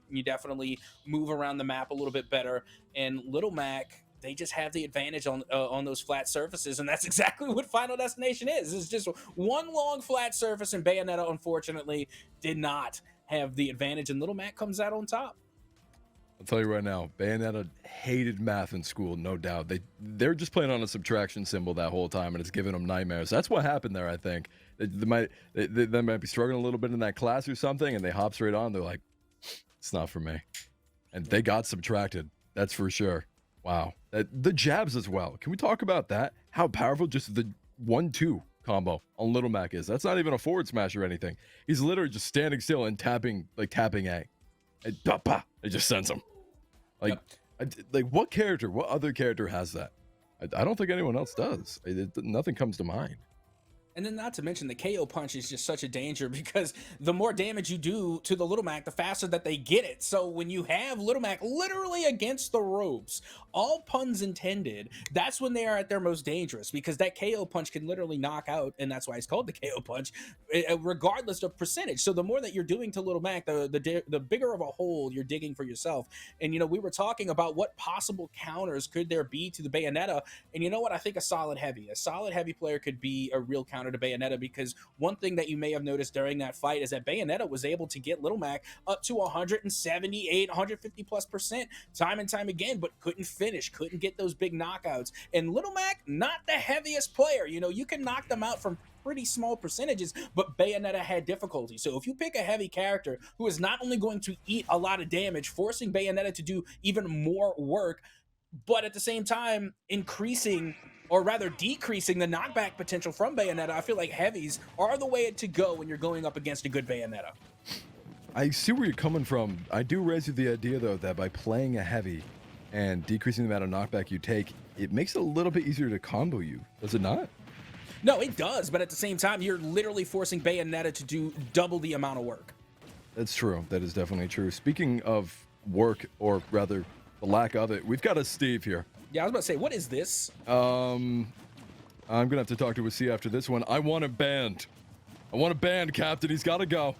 you definitely move around the map a little bit better. And Little Mac, they just have the advantage on those flat surfaces, and that's exactly what Final Destination is. It's just one long flat surface, and Bayonetta, unfortunately, did not have the advantage, and Little Mac comes out on top. I'll tell you right now, Bayonetta hated math in school, no doubt. They're just playing on a subtraction symbol that whole time, and it's giving them nightmares. That's what happened there, I think. They might be struggling a little bit in that class or something, and they hop straight on. They're like, it's not for me. And they got subtracted, that's for sure. Wow. The jabs as well. Can we talk about that? How powerful just the 1-2 combo on Little Mac is. That's not even a forward smash or anything. He's literally just standing still and tapping A. And it just sends him. Like, yep. What other character has that? I don't think anyone else does. Nothing comes to mind. And then not to mention the KO punch is just such a danger because the more damage you do to the Little Mac, the faster that they get it. So when you have Little Mac literally against the ropes, all puns intended, that's when they are at their most dangerous because that KO punch can literally knock out, and that's why it's called the KO punch, regardless of percentage. So the more that you're doing to Little Mac, the bigger of a hole you're digging for yourself. And, you know, we were talking about what possible counters could there be to the Bayonetta, and you know what? I think a solid heavy player could be a real counter to Bayonetta, because one thing that you may have noticed during that fight is that Bayonetta was able to get Little Mac up to 178, 150+% time and time again, but couldn't get those big knockouts. And Little Mac, not the heaviest player. You know, you can knock them out from pretty small percentages, but Bayonetta had difficulty. So if you pick a heavy character who is not only going to eat a lot of damage, forcing Bayonetta to do even more work, but at the same time decreasing the knockback potential from Bayonetta, I feel like heavies are the way to go when you're going up against a good Bayonetta. I see where you're coming from. I do raise you the idea, though, that by playing a heavy and decreasing the amount of knockback you take, it makes it a little bit easier to combo you. Does it not? No, it does, but at the same time, you're literally forcing Bayonetta to do double the amount of work. That's true. That is definitely true. Speaking of work, or rather the lack of it, we've got a Steve here. Yeah, I was about to say, what is this? I'm gonna have to talk to a C after this one. I want a band. Captain. He's gotta go.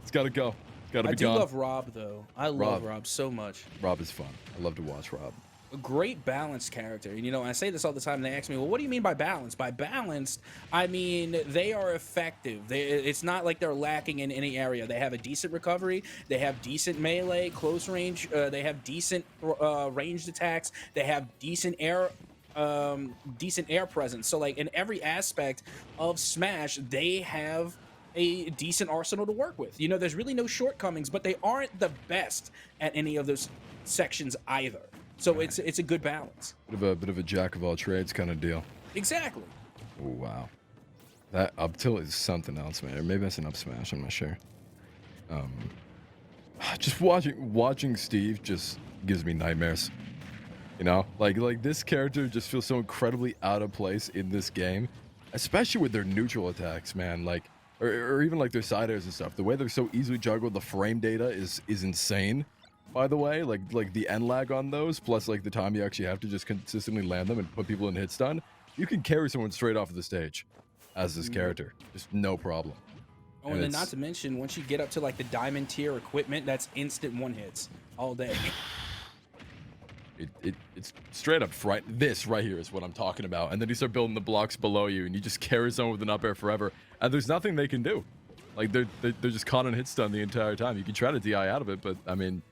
He's gotta go. Gotta be gone. I do love Rob, though. I love Rob so much. Rob is fun. I love to watch Rob. A great balanced character. And, you know, I say this all the time, and they ask me, well, what do you mean by balanced? By balanced, I mean they are effective. It's not like they're lacking in any area. They have a decent recovery. They have decent melee, close range. They have decent ranged attacks. They have decent air presence. So, like, in every aspect of Smash, they have a decent arsenal to work with. You know, there's really no shortcomings, but they aren't the best at any of those sections either. So right. It's a good balance. Bit of a jack of all trades kind of deal. Exactly. Oh, wow. That up tilt is something else, man. Or maybe that's an up smash. I'm not sure. Just watching Steve just gives me nightmares. You know, like this character just feels so incredibly out of place in this game, especially with their neutral attacks, man. Like, or even like their side airs and stuff. The way they're so easily juggled, the frame data is insane. By the way, like the end lag on those, plus like the time you actually have to just consistently land them and put people in hit stun, you can carry someone straight off of the stage as this character, just no problem. Oh, and then not to mention, once you get up to like the diamond tier equipment, that's instant one hits all day. It's straight up fright. This right here is what I'm talking about. And then you start building the blocks below you, and you just carry someone with an up air forever, and there's nothing they can do. Like they're just caught on hit stun the entire time. You can try to DI out of it, but I mean,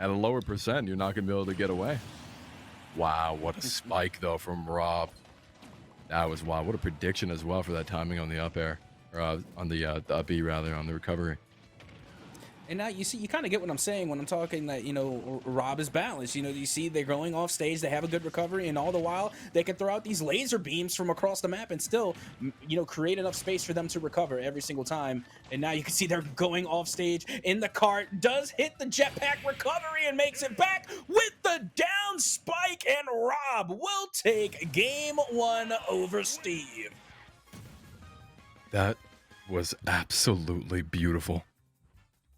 at a lower percent, you're not gonna be able to get away. Wow, what a spike though from Rob. That was wild. What a prediction as well for that timing on the up air, or on the up B rather, on the recovery. And now you see, you kind of get what I'm saying when I'm talking that, you know, Rob is balanced. You know, you see they're going off stage, they have a good recovery, and all the while they can throw out these laser beams from across the map and still, you know, create enough space for them to recover every single time. And now you can see they're going off stage in the cart, does hit the jetpack recovery and makes it back with the down spike, and Rob will take game 1 over Steve. That was absolutely beautiful.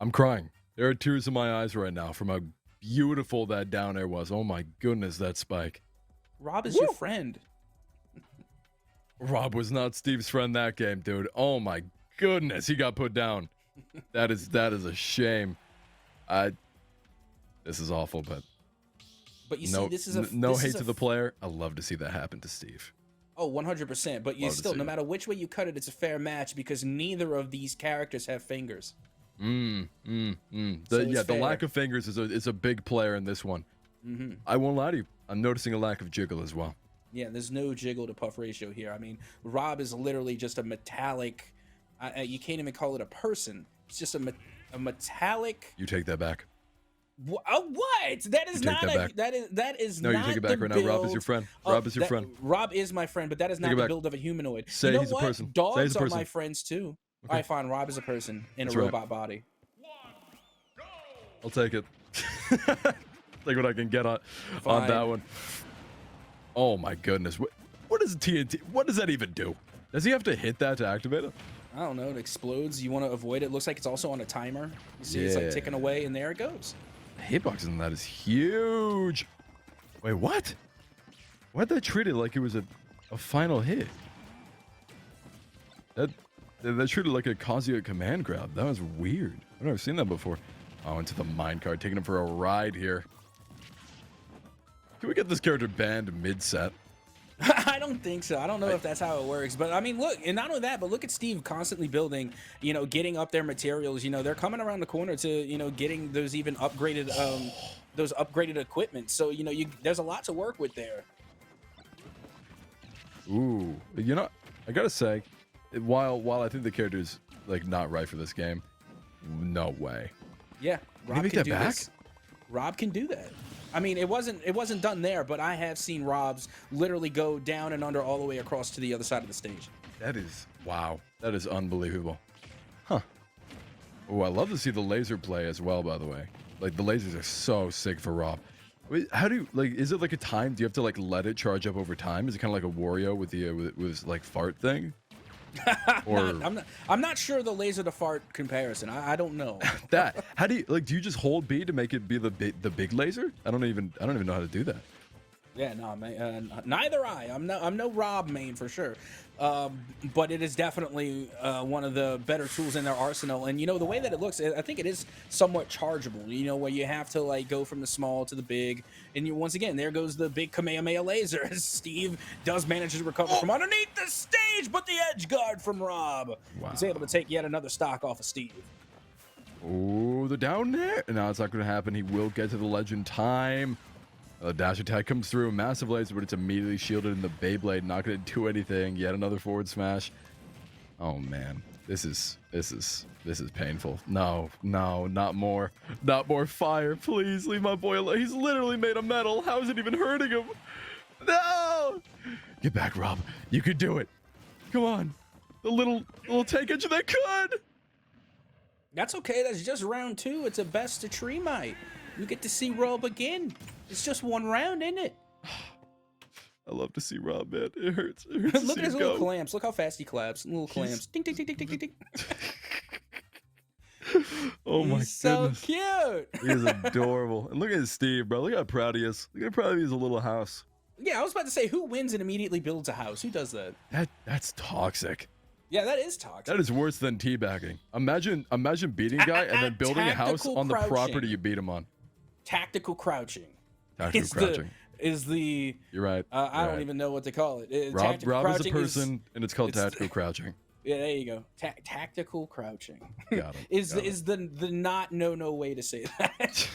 I'm crying. There are tears in my eyes right now from how beautiful that down air was. Oh my goodness, that spike. Rob is your friend. Rob was not Steve's friend that game, dude. Oh my goodness, he got put down. That is a shame. This is awful, but you see, this is a no hate to the player. I love to see that happen to Steve. Oh, 100%. But you still, no matter which way you cut it, it's a fair match because neither of these characters have fingers. The lack of fingers is a big player in this one. I won't lie to you. I'm noticing a lack of jiggle as well. Yeah, there's no jiggle to puff ratio here. I mean, Rob is literally just a metallic. You can't even call it a person. It's just a metallic. You take that back. What? That is not that is no. Not you take it back right now. Rob is your friend. Rob is your friend. Rob is my friend, but that is not the build of a humanoid. Say you know he's what? a person. Dogs Say he's a person. are my friends too. Okay. I find Rob is a person in That's a robot body. I'll take it. Take what I can get on that one. Oh my goodness. What is TNT? What does that even do? Does he have to hit that to activate it? I don't know. It explodes. You want to avoid it. Looks like it's also on a timer. You see, it's like ticking away, and there it goes. The hitbox in that is huge. Wait, what? Why'd they treat it like it was a final hit? That treated it like a Kazuya command grab. That was weird. I've never seen that before. Oh, into the minecart, taking him for a ride here. Can we get this character banned mid-set? I don't think so. I don't know if that's how it works. But I mean, look, and not only that, but look at Steve constantly building, you know, getting up their materials. You know, they're coming around the corner to, you know, getting those even upgraded, those upgraded equipment. So, you know, there's a lot to work with there. Ooh, you know, I gotta say, while I think the character's like not right for this game, no way. Yeah, Rob can do this. Rob can do that. I mean, it wasn't done there, but I have seen Rob's literally go down and under all the way across to the other side of the stage. That is wow. That is unbelievable. Huh. Oh, I love to see the laser play as well, by the way. Like, the lasers are so sick for Rob. Wait, how do you, like, is it like a time? Do you have to, like, let it charge up over time? Is it kind of like a Wario with the with his, like, fart thing? Or I'm not sure the laser to fart comparison. I don't know. That, how do you, like, do you just hold B to make it be the big laser? I don't even know how to do that. Yeah, no, neither I'm no Rob main for sure, but it is definitely one of the better tools in their arsenal. And you know, the way that it looks, I think it is somewhat chargeable. You know, where you have to like go from the small to the big, and once again there goes the big Kamehameha laser as Steve does manage to recover from underneath the stage, but the edge guard from Rob is able to take yet another stock off of Steve. Oh, the down there. No, it's not going to happen. He will get to the legend time. The dash attack comes through, massive laser, but it's immediately shielded in the Beyblade, not going to do anything. Yet another forward smash. Oh man, this is painful. No, not more fire. Please leave my boy alone. He's literally made of metal. How is it even hurting him? No! Get back, Rob. You could do it. Come on, the little tank engine that could. That's okay. That's just round 2. It's a best of 3, mate. You get to see Rob again. It's just one round, isn't it? I love to see Rob, man. It hurts. Look at his little clamps. Look how fast he claps. Little clamps. Ding, ding, ding, ding, ding, ding, ding. Oh my He's goodness. so cute. He is adorable. And look at Steve, bro. Look how proud he is. Look how proud he is of his little house. Yeah, I was about to say, who wins and immediately builds a house? Who does that? That's toxic. Yeah, that is toxic. That is worse than teabagging. Imagine beating a guy and then building a house on the property you beat him on. Tactical crouching. Tactical crouching. You're right. I don't even know what to call it. Rob is a person, and it's called tactical crouching. Yeah, there you go. Tactical crouching. Got him. is the not no way to say that.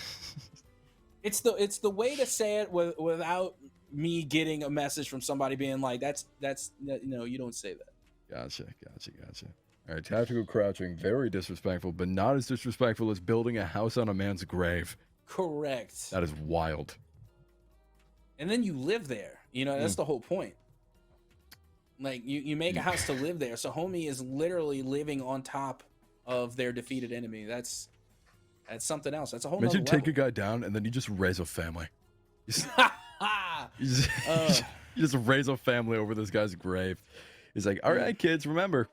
It's the way to say it without me getting a message from somebody being like, you don't say that. Gotcha. All right, tactical crouching, very disrespectful, but not as disrespectful as building a house on a man's grave. Correct. That is wild. And then you live there. That's the whole point. Like, you make a house to live there. So homie is literally living on top of their defeated enemy. That's something else. That's a whole Imagine nother take a level. guy down and then you just raise a family. You just raise a family over this guy's grave. He's like, all right, kids, remember,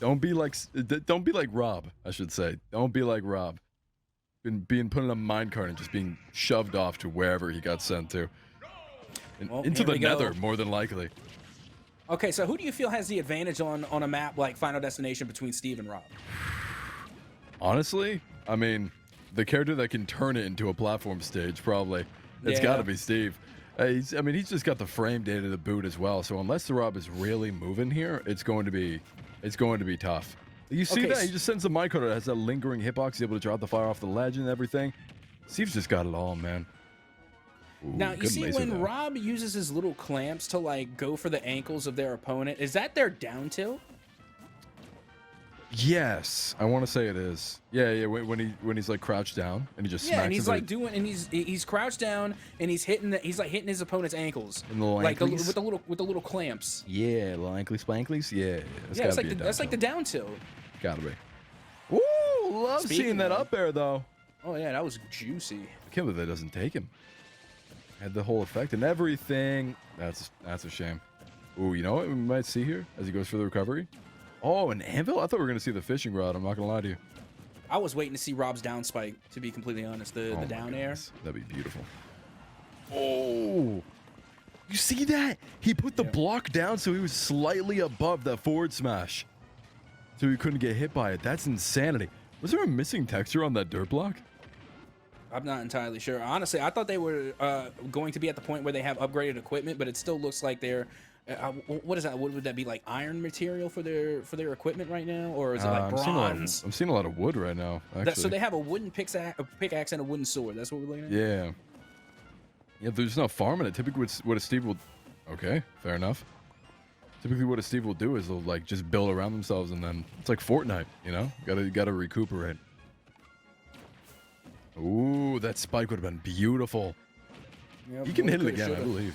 don't be like Rob, I should say. Don't be like Rob. Being put in a minecart and just being shoved off to wherever he got sent to. Into the nether, more than likely. Okay, so who do you feel has the advantage on a map like Final Destination between Steve and Rob? Honestly, I mean, the character that can turn it into a platform stage, probably. It's got to be Steve. He's just got the frame data to boot as well. So unless the Rob is really moving here, it's going to be tough. You see that? He just sends a minecart that has that lingering hitbox. He's able to drop the fire off the ledge and everything. Steve's just got it all, man. Ooh, now, you see when Rob uses his little clamps to, like, go for the ankles of their opponent, is that their down tilt? Yes, I want to say it is. Yeah. When he's like crouched down and he just smacks. And he's like he's crouched down and he's hitting hitting his opponent's ankles, like with the little clamps. Yeah, little ankly spanklies. Yeah, that's like the down tilt. Gotta be. Woo! Love seeing that up there though. Oh yeah, that was juicy. I can't believe that doesn't take him. Had the whole effect and everything. That's a shame. Ooh, you know what we might see here as he goes for the recovery? Oh, an anvil? I thought we were going to see the fishing rod. I'm not going to lie to you. I was waiting to see Rob's down spike, to be completely honest. The down air. That'd be beautiful. Oh, you see that? He put the block down so he was slightly above that forward smash. So he couldn't get hit by it. That's insanity. Was there a missing texture on that dirt block? I'm not entirely sure. Honestly, I thought they were going to be at the point where they have upgraded equipment, but it still looks like they're... what is that? What would that be, like iron material for their equipment right now, or is it like bronze? I'm seeing a lot of wood right now. Actually. So they have a wooden pickaxe and a wooden sword. That's what we're looking at. Yeah. Yeah, they're just not farming it. Typically, what a Steve will. Okay, fair enough. Typically, what a Steve will do is they'll like just build around themselves, and then it's like Fortnite, you know. Gotta recuperate. Ooh, that spike would have been beautiful. Yep, you can hit it again, I believe.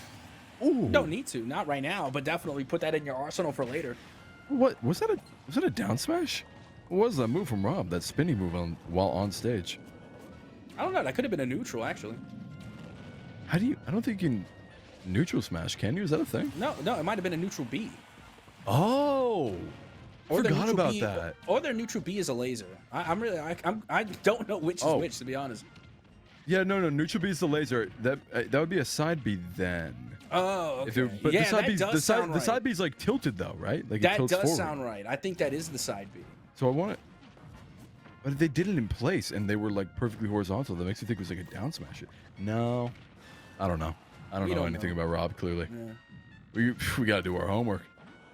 Ooh. Don't need to, not right now, but definitely put that in your arsenal for later. What was that? Was that a down smash? What was that move from Rob? That spinny move while on stage? I don't know. That could have been a neutral, actually. How do you? I don't think you can neutral smash. Can you? Is that a thing? No. It might have been a neutral B. Oh, I forgot about that. Or their neutral B is a laser. I don't know which is which, to be honest. Yeah, no. Neutral B is the laser. That would be a side B then. Oh, okay. But the side B is like tilted though, right? Like that it tilts does forward. sound right. I think that is the side B. So I want it, but they did it in place and they were like perfectly horizontal. That makes me think it was like a down smash. No, I don't know. I don't know anything about Rob. Clearly, we got to do our homework.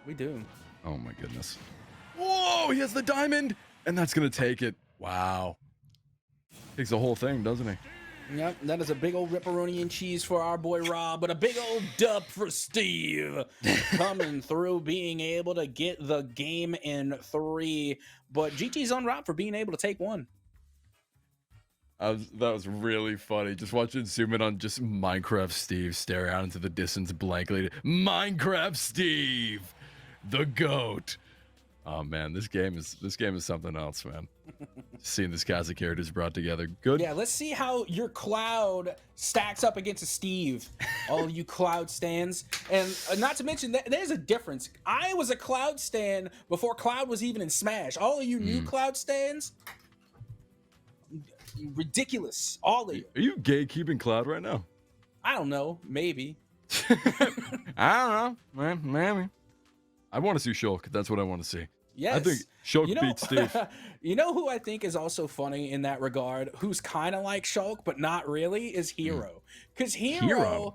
We do. Oh my goodness! Whoa! He has the diamond, and that's gonna take it. Wow. Takes the whole thing, doesn't he? Yep, that is a big old ripperoni and cheese for our boy Rob, but a big old dub for Steve coming through, being able to get the game in 3. But GG's on Rob for being able to take 1. That was really funny. Just watching zoom in on just Minecraft Steve stare out into the distance blankly. Minecraft Steve, the GOAT. Oh man, this game is something else, man. Seeing this cast of characters brought together, good. Yeah, let's see how your Cloud stacks up against a Steve. All you Cloud stands, and not to mention that there's a difference. I was a Cloud stan before Cloud was even in Smash. All of you new Cloud stands, ridiculous. All of you. Are you gatekeeping Cloud right now? I don't know. Maybe. I don't know, man. Maybe. I want to see Shulk. That's what I want to see. Yes. I think Shulk beats Steve. You know who I think is also funny in that regard, who's kind of like Shulk, but not really, is Hero. Because Hero's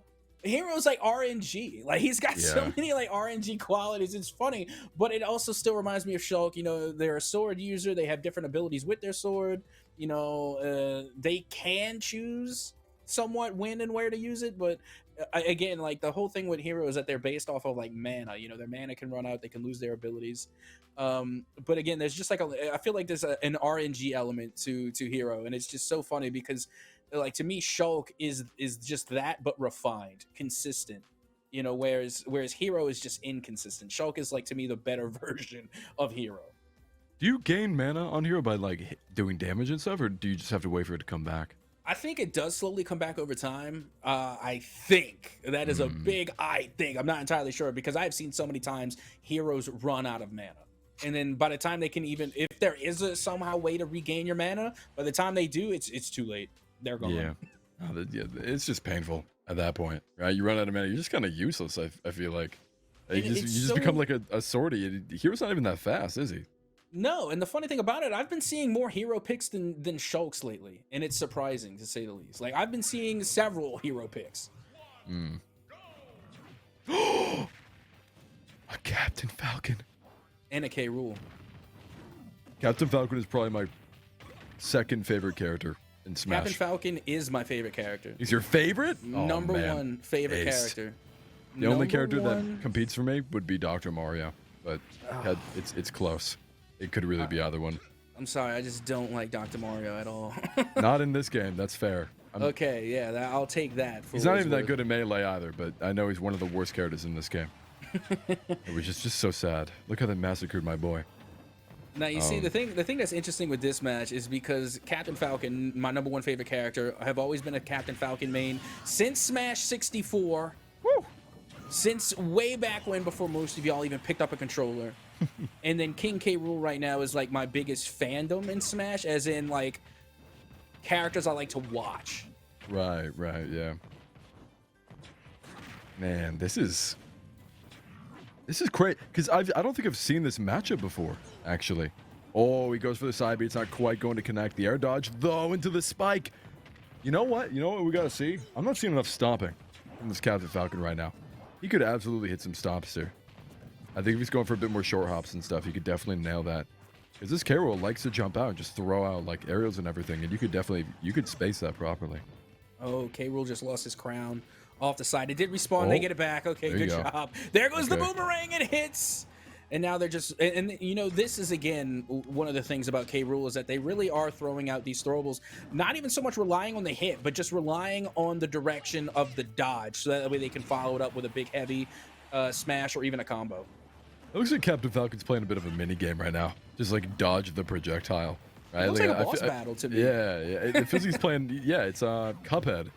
like RNG. Like, he's got so many like RNG qualities. It's funny, but it also still reminds me of Shulk. You know, they're a sword user. They have different abilities with their sword. You know, they can choose somewhat when and where to use it, but again, like the whole thing with Hero is that they're based off of like mana. You know, their mana can run out, they can lose their abilities. But again, there's just like I feel like there's an RNG element to Hero, and it's just so funny because like to me, Shulk is just that, but refined, consistent. You know, whereas Hero is just inconsistent. Shulk is like to me the better version of Hero. Do you gain mana on Hero by like doing damage and stuff, or do you just have to wait for it to come back? I think it does slowly come back over time. I think that is a big I think. I'm not entirely sure because I've seen so many times heroes run out of mana. And then by the time they can even, if there is a somehow way to regain your mana, by the time they do, it's too late. They're gone. Yeah. Yeah, it's just painful at that point, right? You run out of mana, you're just kind of useless. I feel like you just become like a sortie. Hero's not even that fast, is he? No, and the funny thing about it, I've been seeing more hero picks than Shulks lately, and it's surprising to say the least. Like I've been seeing several hero picks. A Captain Falcon And a K. Rool. Captain Falcon is probably my second favorite character in Smash. Captain Falcon is my favorite character. He's your favorite? Number one favorite character. The only character that competes for me would be Dr. Mario, but it's close. It could really be either one. I'm sorry, I just don't like Dr. Mario at all. Not in this game, that's fair. Okay, yeah, I'll take that. He's not even that good in Melee either, but I know he's one of the worst characters in this game. It was just so sad. Look how they massacred my boy. Now you see the thing that's interesting with this match is because Captain Falcon, my number one favorite character, I have always been a Captain Falcon main since Smash 64. Woo! Since way back when, before most of y'all even picked up a controller. And then King K. Rool right now is like my biggest fandom in Smash, as in like characters I like to watch. Right, yeah. Man, this is great because I don't think I've seen this matchup before, actually. Oh, he goes for the side B. It's not quite going to connect. The air dodge, though, into the spike. You know what? You know what we got to see? I'm not seeing enough stomping from this Captain Falcon right now. He could absolutely hit some stomps here. I think if he's going for a bit more short hops and stuff, he could definitely nail that. Because this K. Rool likes to jump out and just throw out like aerials and everything, and you could space that properly. Oh, K. Rool just lost his crown off the side. It did respawn. They get it back. Okay, good job. There goes the boomerang. It hits. And now they're just, and you know, this is again one of the things about K. Rool is that they really are throwing out these throwables, not even so much relying on the hit, but just relying on the direction of the dodge, so that way they can follow it up with a big heavy smash or even a combo. It looks like Captain Falcon's playing a bit of a mini game right now, just like dodge the projectile. Right? It looks like a boss battle to me. Yeah. It feels he's playing. Yeah, it's Cuphead.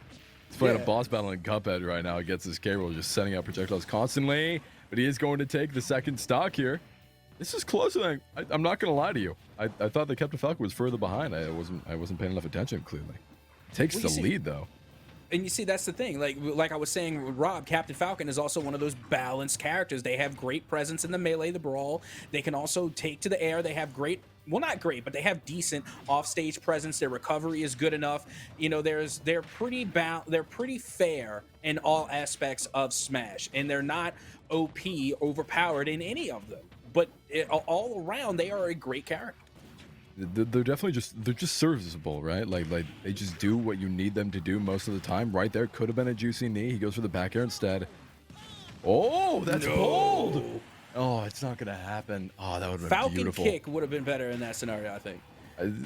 He's playing a boss battle in Cuphead right now against this K. Rool, just sending out projectiles constantly. But he is going to take the second stock here. This is closer than I'm not going to lie to you. I thought that Captain Falcon was further behind. I wasn't paying enough attention. Clearly, takes the lead though. And you see, that's the thing. Like I was saying with Rob, Captain Falcon is also one of those balanced characters. They have great presence in the melee, the brawl. They can also take to the air. They have great, well, not great, but they have decent offstage presence. Their recovery is good enough. You know, they're pretty fair in all aspects of Smash, and they're not OP, overpowered in any of them. But all around, they are a great character. They're definitely just serviceable, right? Like they just do what you need them to do most of the time. Right there, could have been a juicy knee. He goes for the back air instead. Oh, that's bold. Oh, it's not gonna happen. Oh, that would have been beautiful. Falcon kick would have been better in that scenario, I think.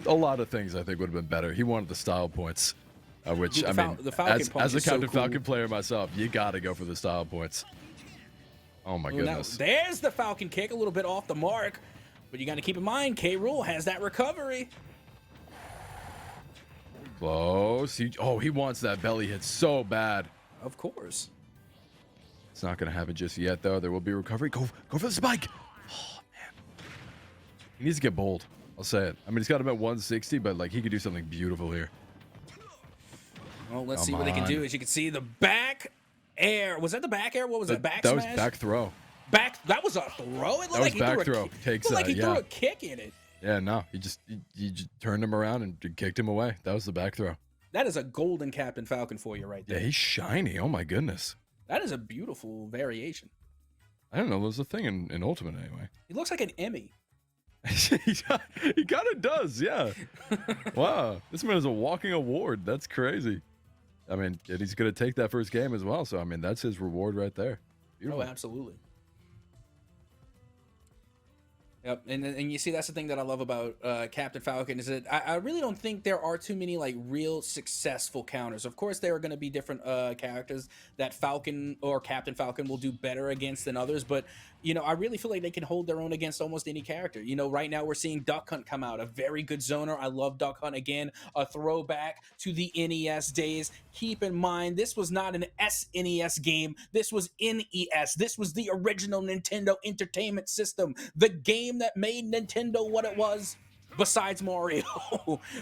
A lot of things I think would have been better. He wanted the style points, which Dude, I mean, as a Captain cool. Falcon player myself, you gotta go for the style points. Oh my goodness. Now, there's the Falcon kick, a little bit off the mark. But you got to keep in mind, K. Rool has that recovery. Close. He wants that belly hit so bad. Of course. It's not going to happen just yet, though. There will be recovery. Go for the spike. Oh, man. He needs to get bold. I'll say it. I mean, he's got him at 160, but like he could do something beautiful here. Well, let's see what they can do. As you can see, the back air. Was that the back air? What was that? Back That smash? was back throw. That was a throw. It looked That like was back throw. Takes that. Like he threw a kick in it. Yeah, no, he just turned him around and kicked him away. That was the back throw. That is a golden Captain Falcon for you right there. Yeah, he's shiny. Oh my goodness. That is a beautiful variation. I don't know. There's a thing in Ultimate anyway. He looks like an Emmy. He kind of does. Yeah. Wow. This man is a walking award. That's crazy. I mean, and he's going to take that first game as well. So, I mean, that's his reward right there. Beautiful. Oh, absolutely. Yep, and you see that's the thing that I love about Captain Falcon is that I really don't think there are too many like real successful counters. Of course, there are going to be different characters that Falcon or Captain Falcon will do better against than others, but you know I really feel like they can hold their own against almost any character. You know, right now we're seeing Duck Hunt come out, a very good zoner. I love Duck Hunt again, a throwback to the NES days. Keep in mind, this was not an SNES game. This was NES. This was the original Nintendo Entertainment System, the game that made Nintendo what it was besides Mario.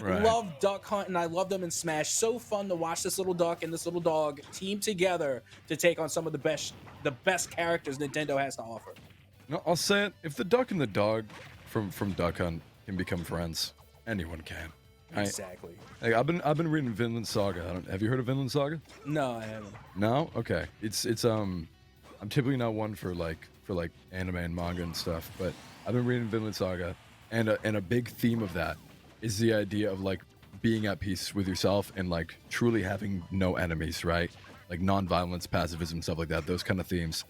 Right. Love Duck Hunt, and I love them in Smash. So fun to watch this little duck and this little dog team together to take on some of the best characters Nintendo has to offer. No, I'll say it. If the duck and the dog from Duck Hunt can become friends, anyone can. Exactly. Like, I've been reading Vinland Saga. Have you heard of Vinland Saga? No, I haven't. No? Okay. It's I'm typically not one for like anime and manga and stuff, but I've been reading Vinland Saga, and a big theme of that is the idea of like being at peace with yourself and like truly having no enemies, right? Like non-violence, pacifism, stuff like that, those kind of themes.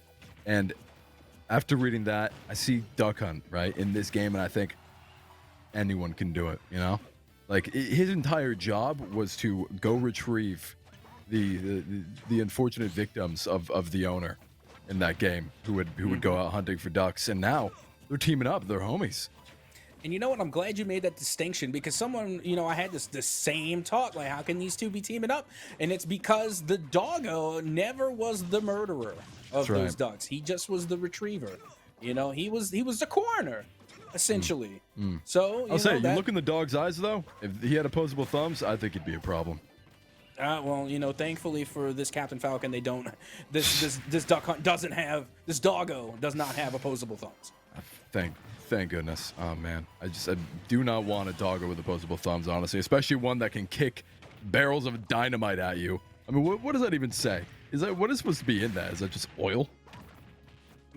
And after reading that, I see Duck Hunt, right, in this game, and I think anyone can do it, you know? Like his entire job was to go retrieve the unfortunate victims of the owner in that game who would go out hunting for ducks, and now they're teaming up, they're homies. And you know what? I'm glad you made that distinction because someone, you know, I had the same talk, like, how can these two be teaming up? And it's because the doggo never was the murderer of those ducks. He just was the retriever. You know, he was the coroner, essentially. So I'll say, you look in the dog's eyes though. If he had opposable thumbs, I think it'd be a problem. Well, you know, thankfully for this Captain Falcon, they don't. This Duck Hunt doesn't have. This doggo does not have opposable thumbs. Thank goodness. Oh man, I do not want a doggo with opposable thumbs, honestly, especially one that can kick barrels of dynamite at you. I mean, what does that even say? What is supposed to be in that? Is that just oil?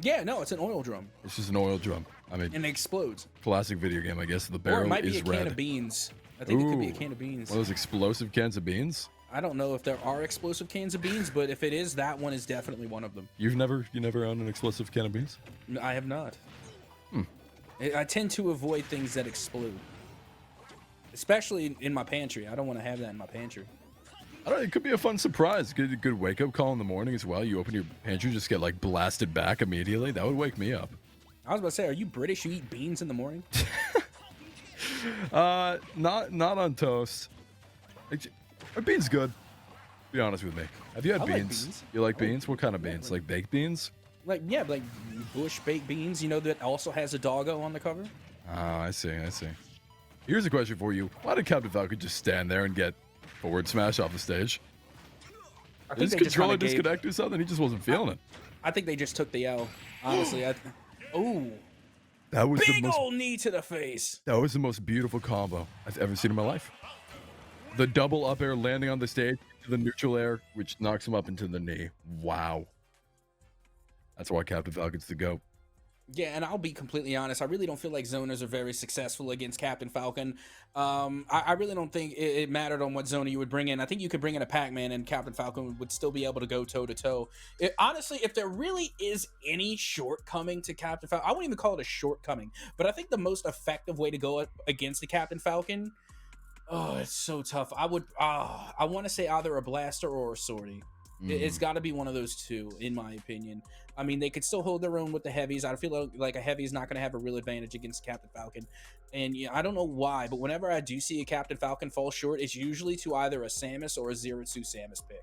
Yeah, no, it's an oil drum. It's just an oil drum. I mean, and it explodes. Classic video game, I guess. The barrel or it might is be a red. can of beans. I think it could be a can of beans. One of those explosive cans of beans. I don't know if there are explosive cans of beans, but if it is, that one is definitely one of them. You never owned an explosive can of beans? I have not. I tend to avoid things that explode, especially in my pantry. I don't want to have that in my pantry. I don't know, it could be a fun surprise. Good wake up call in the morning as well. You open your pantry, just get like blasted back immediately. That would wake me up. I was about to say, are you British? You eat beans in the morning? Not on toast. Are beans good? Be honest with me. Have you had beans? Like beans. You like beans? What kind of beans? Like baked beans? Like bush baked beans. You know that also has a doggo on the cover. Oh, I see. Here's a question for you: why did Captain Falcon just stand there and get forward smash off the stage? Did his controller disconnect or something? He just wasn't feeling it. I think they just took the L. Honestly, that was big old knee to the face. That was the most beautiful combo I've ever seen in my life. The double up air landing on the stage to the neutral air, which knocks him up into the knee. Wow. That's why Captain Falcon's the GOAT. Yeah, and I'll be completely honest. I really don't feel like zoners are very successful against Captain Falcon. I really don't think it mattered on what zoner you would bring in. I think you could bring in a Pac-Man and Captain Falcon would still be able to go toe-to-toe. Honestly, if there really is any shortcoming to Captain Falcon, I wouldn't even call it a shortcoming, but I think the most effective way to go against the Captain Falcon, oh, it's so tough. I want to say either a blaster or a sortie. It's got to be one of those two, in my opinion. I mean, they could still hold their own with the heavies. I feel like a heavy is not going to have a real advantage against Captain Falcon. And I don't know why, but whenever I do see a Captain Falcon fall short, it's usually to either a Samus or a Zero-2 Samus pick.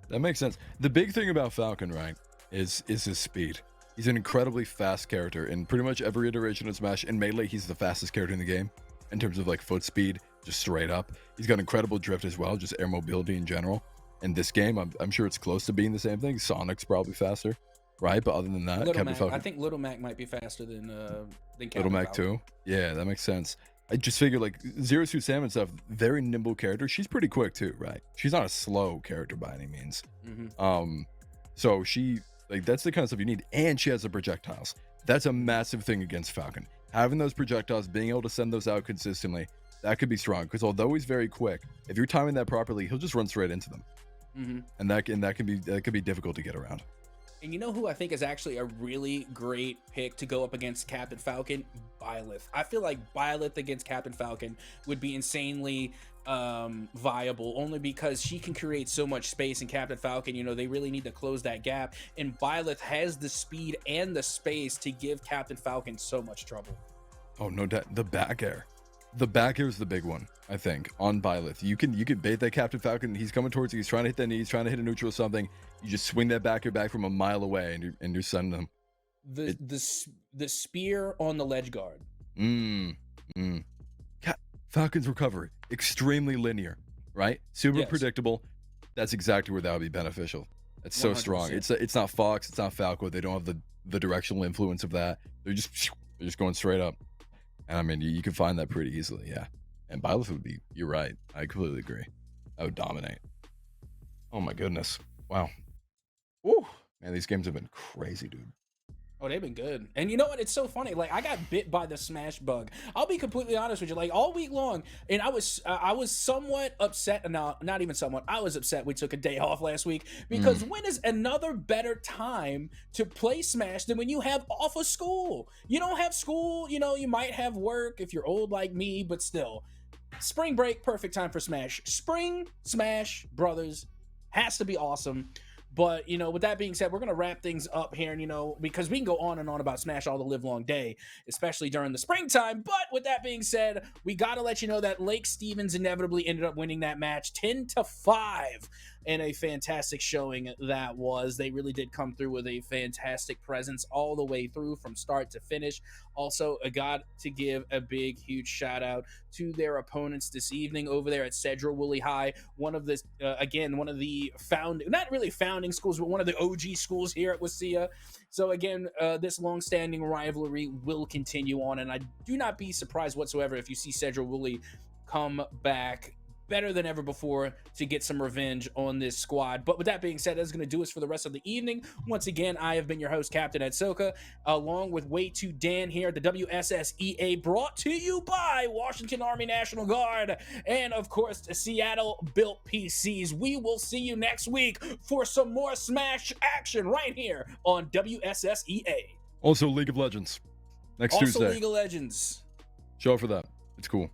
That makes sense. The big thing about Falcon, right, is his speed. He's an incredibly fast character in pretty much every iteration of Smash. In Melee, he's the fastest character in the game in terms of like foot speed, just straight up. He's got incredible drift as well, just air mobility in general. In this game, I'm sure it's close to being the same thing. Sonic's probably faster, right? But other than that, Captain Falcon, I think Little Mac might be faster than Captain Little Mac Falcon. too. Yeah, that makes sense. I just figured like Zero-2 Sam and stuff, very nimble character. She's pretty quick too, right? She's not a slow character by any means. So she that's the kind of stuff you need, and she has the projectiles. That's a massive thing against Falcon. Having those projectiles, being able to send those out consistently, that could be strong. Because although he's very quick, if you're timing that properly, he'll just run straight into them. and that can be difficult to get around. And you know who I think is actually a really great pick to go up against Captain Falcon? Byleth. I feel like Byleth against Captain Falcon would be insanely viable, only because she can create so much space, and Captain Falcon, you know, they really need to close that gap, and Byleth has the speed and the space to give Captain Falcon so much trouble. Oh, no doubt. The back air is the big one, I think, on Byleth. You can bait that Captain Falcon. He's coming towards you. He's trying to hit that knee. He's trying to hit a neutral or something. You just swing that back air back from a mile away, and you're sending them. The spear on the ledge guard. Falcon's recovery, extremely linear, right? Super Yes. predictable. That's exactly where that would be beneficial. It's so strong. 100%. It's not Fox. It's not Falco. They don't have the directional influence of that. They're just going straight up. And I mean, you can find that pretty easily, yeah. And Byleth would be, you're right. I completely agree. I would dominate. Oh my goodness. Wow. Woo. Man, these games have been crazy, dude. Oh, they've been good. And you know what? It's so funny. Like, I got bit by the Smash bug. I'll be completely honest with you. Like, all week long, and I was somewhat upset. No, not even somewhat. I was upset we took a day off last week, because when is another better time to play Smash than when you have off of school? You don't have school. You know, you might have work if you're old like me, but still. Spring break, perfect time for Smash. Spring Smash Brothers has to be awesome. But, you know, with that being said, we're going to wrap things up here, and, you know, because we can go on and on about Smash all the live long day, especially during the springtime. But with that being said, we got to let you know that Lake Stevens inevitably ended up winning that match 10-5 in a fantastic showing that was. They really did come through with a fantastic presence all the way through from start to finish. Also, I got to give a big, huge shout out to their opponents this evening over there at Sedro Woolley High, one of the not really founding schools, but one of the OG schools here at WSSEA. So again, this long-standing rivalry will continue on, and I do not be surprised whatsoever if you see Sedro Woolley come back better than ever before to get some revenge on this squad. But with that being said, that's going to do us for the rest of the evening. Once again, I have been your host, Captain Ed Soka, along with Way Too Dan here at the WSSEA, brought to you by Washington Army National Guard and, of course, Seattle Built PCs. We will see you next week for some more Smash action right here on WSSEA. Also, League of Legends. Next Tuesday. Also, League of Legends. Show up for that. It's cool.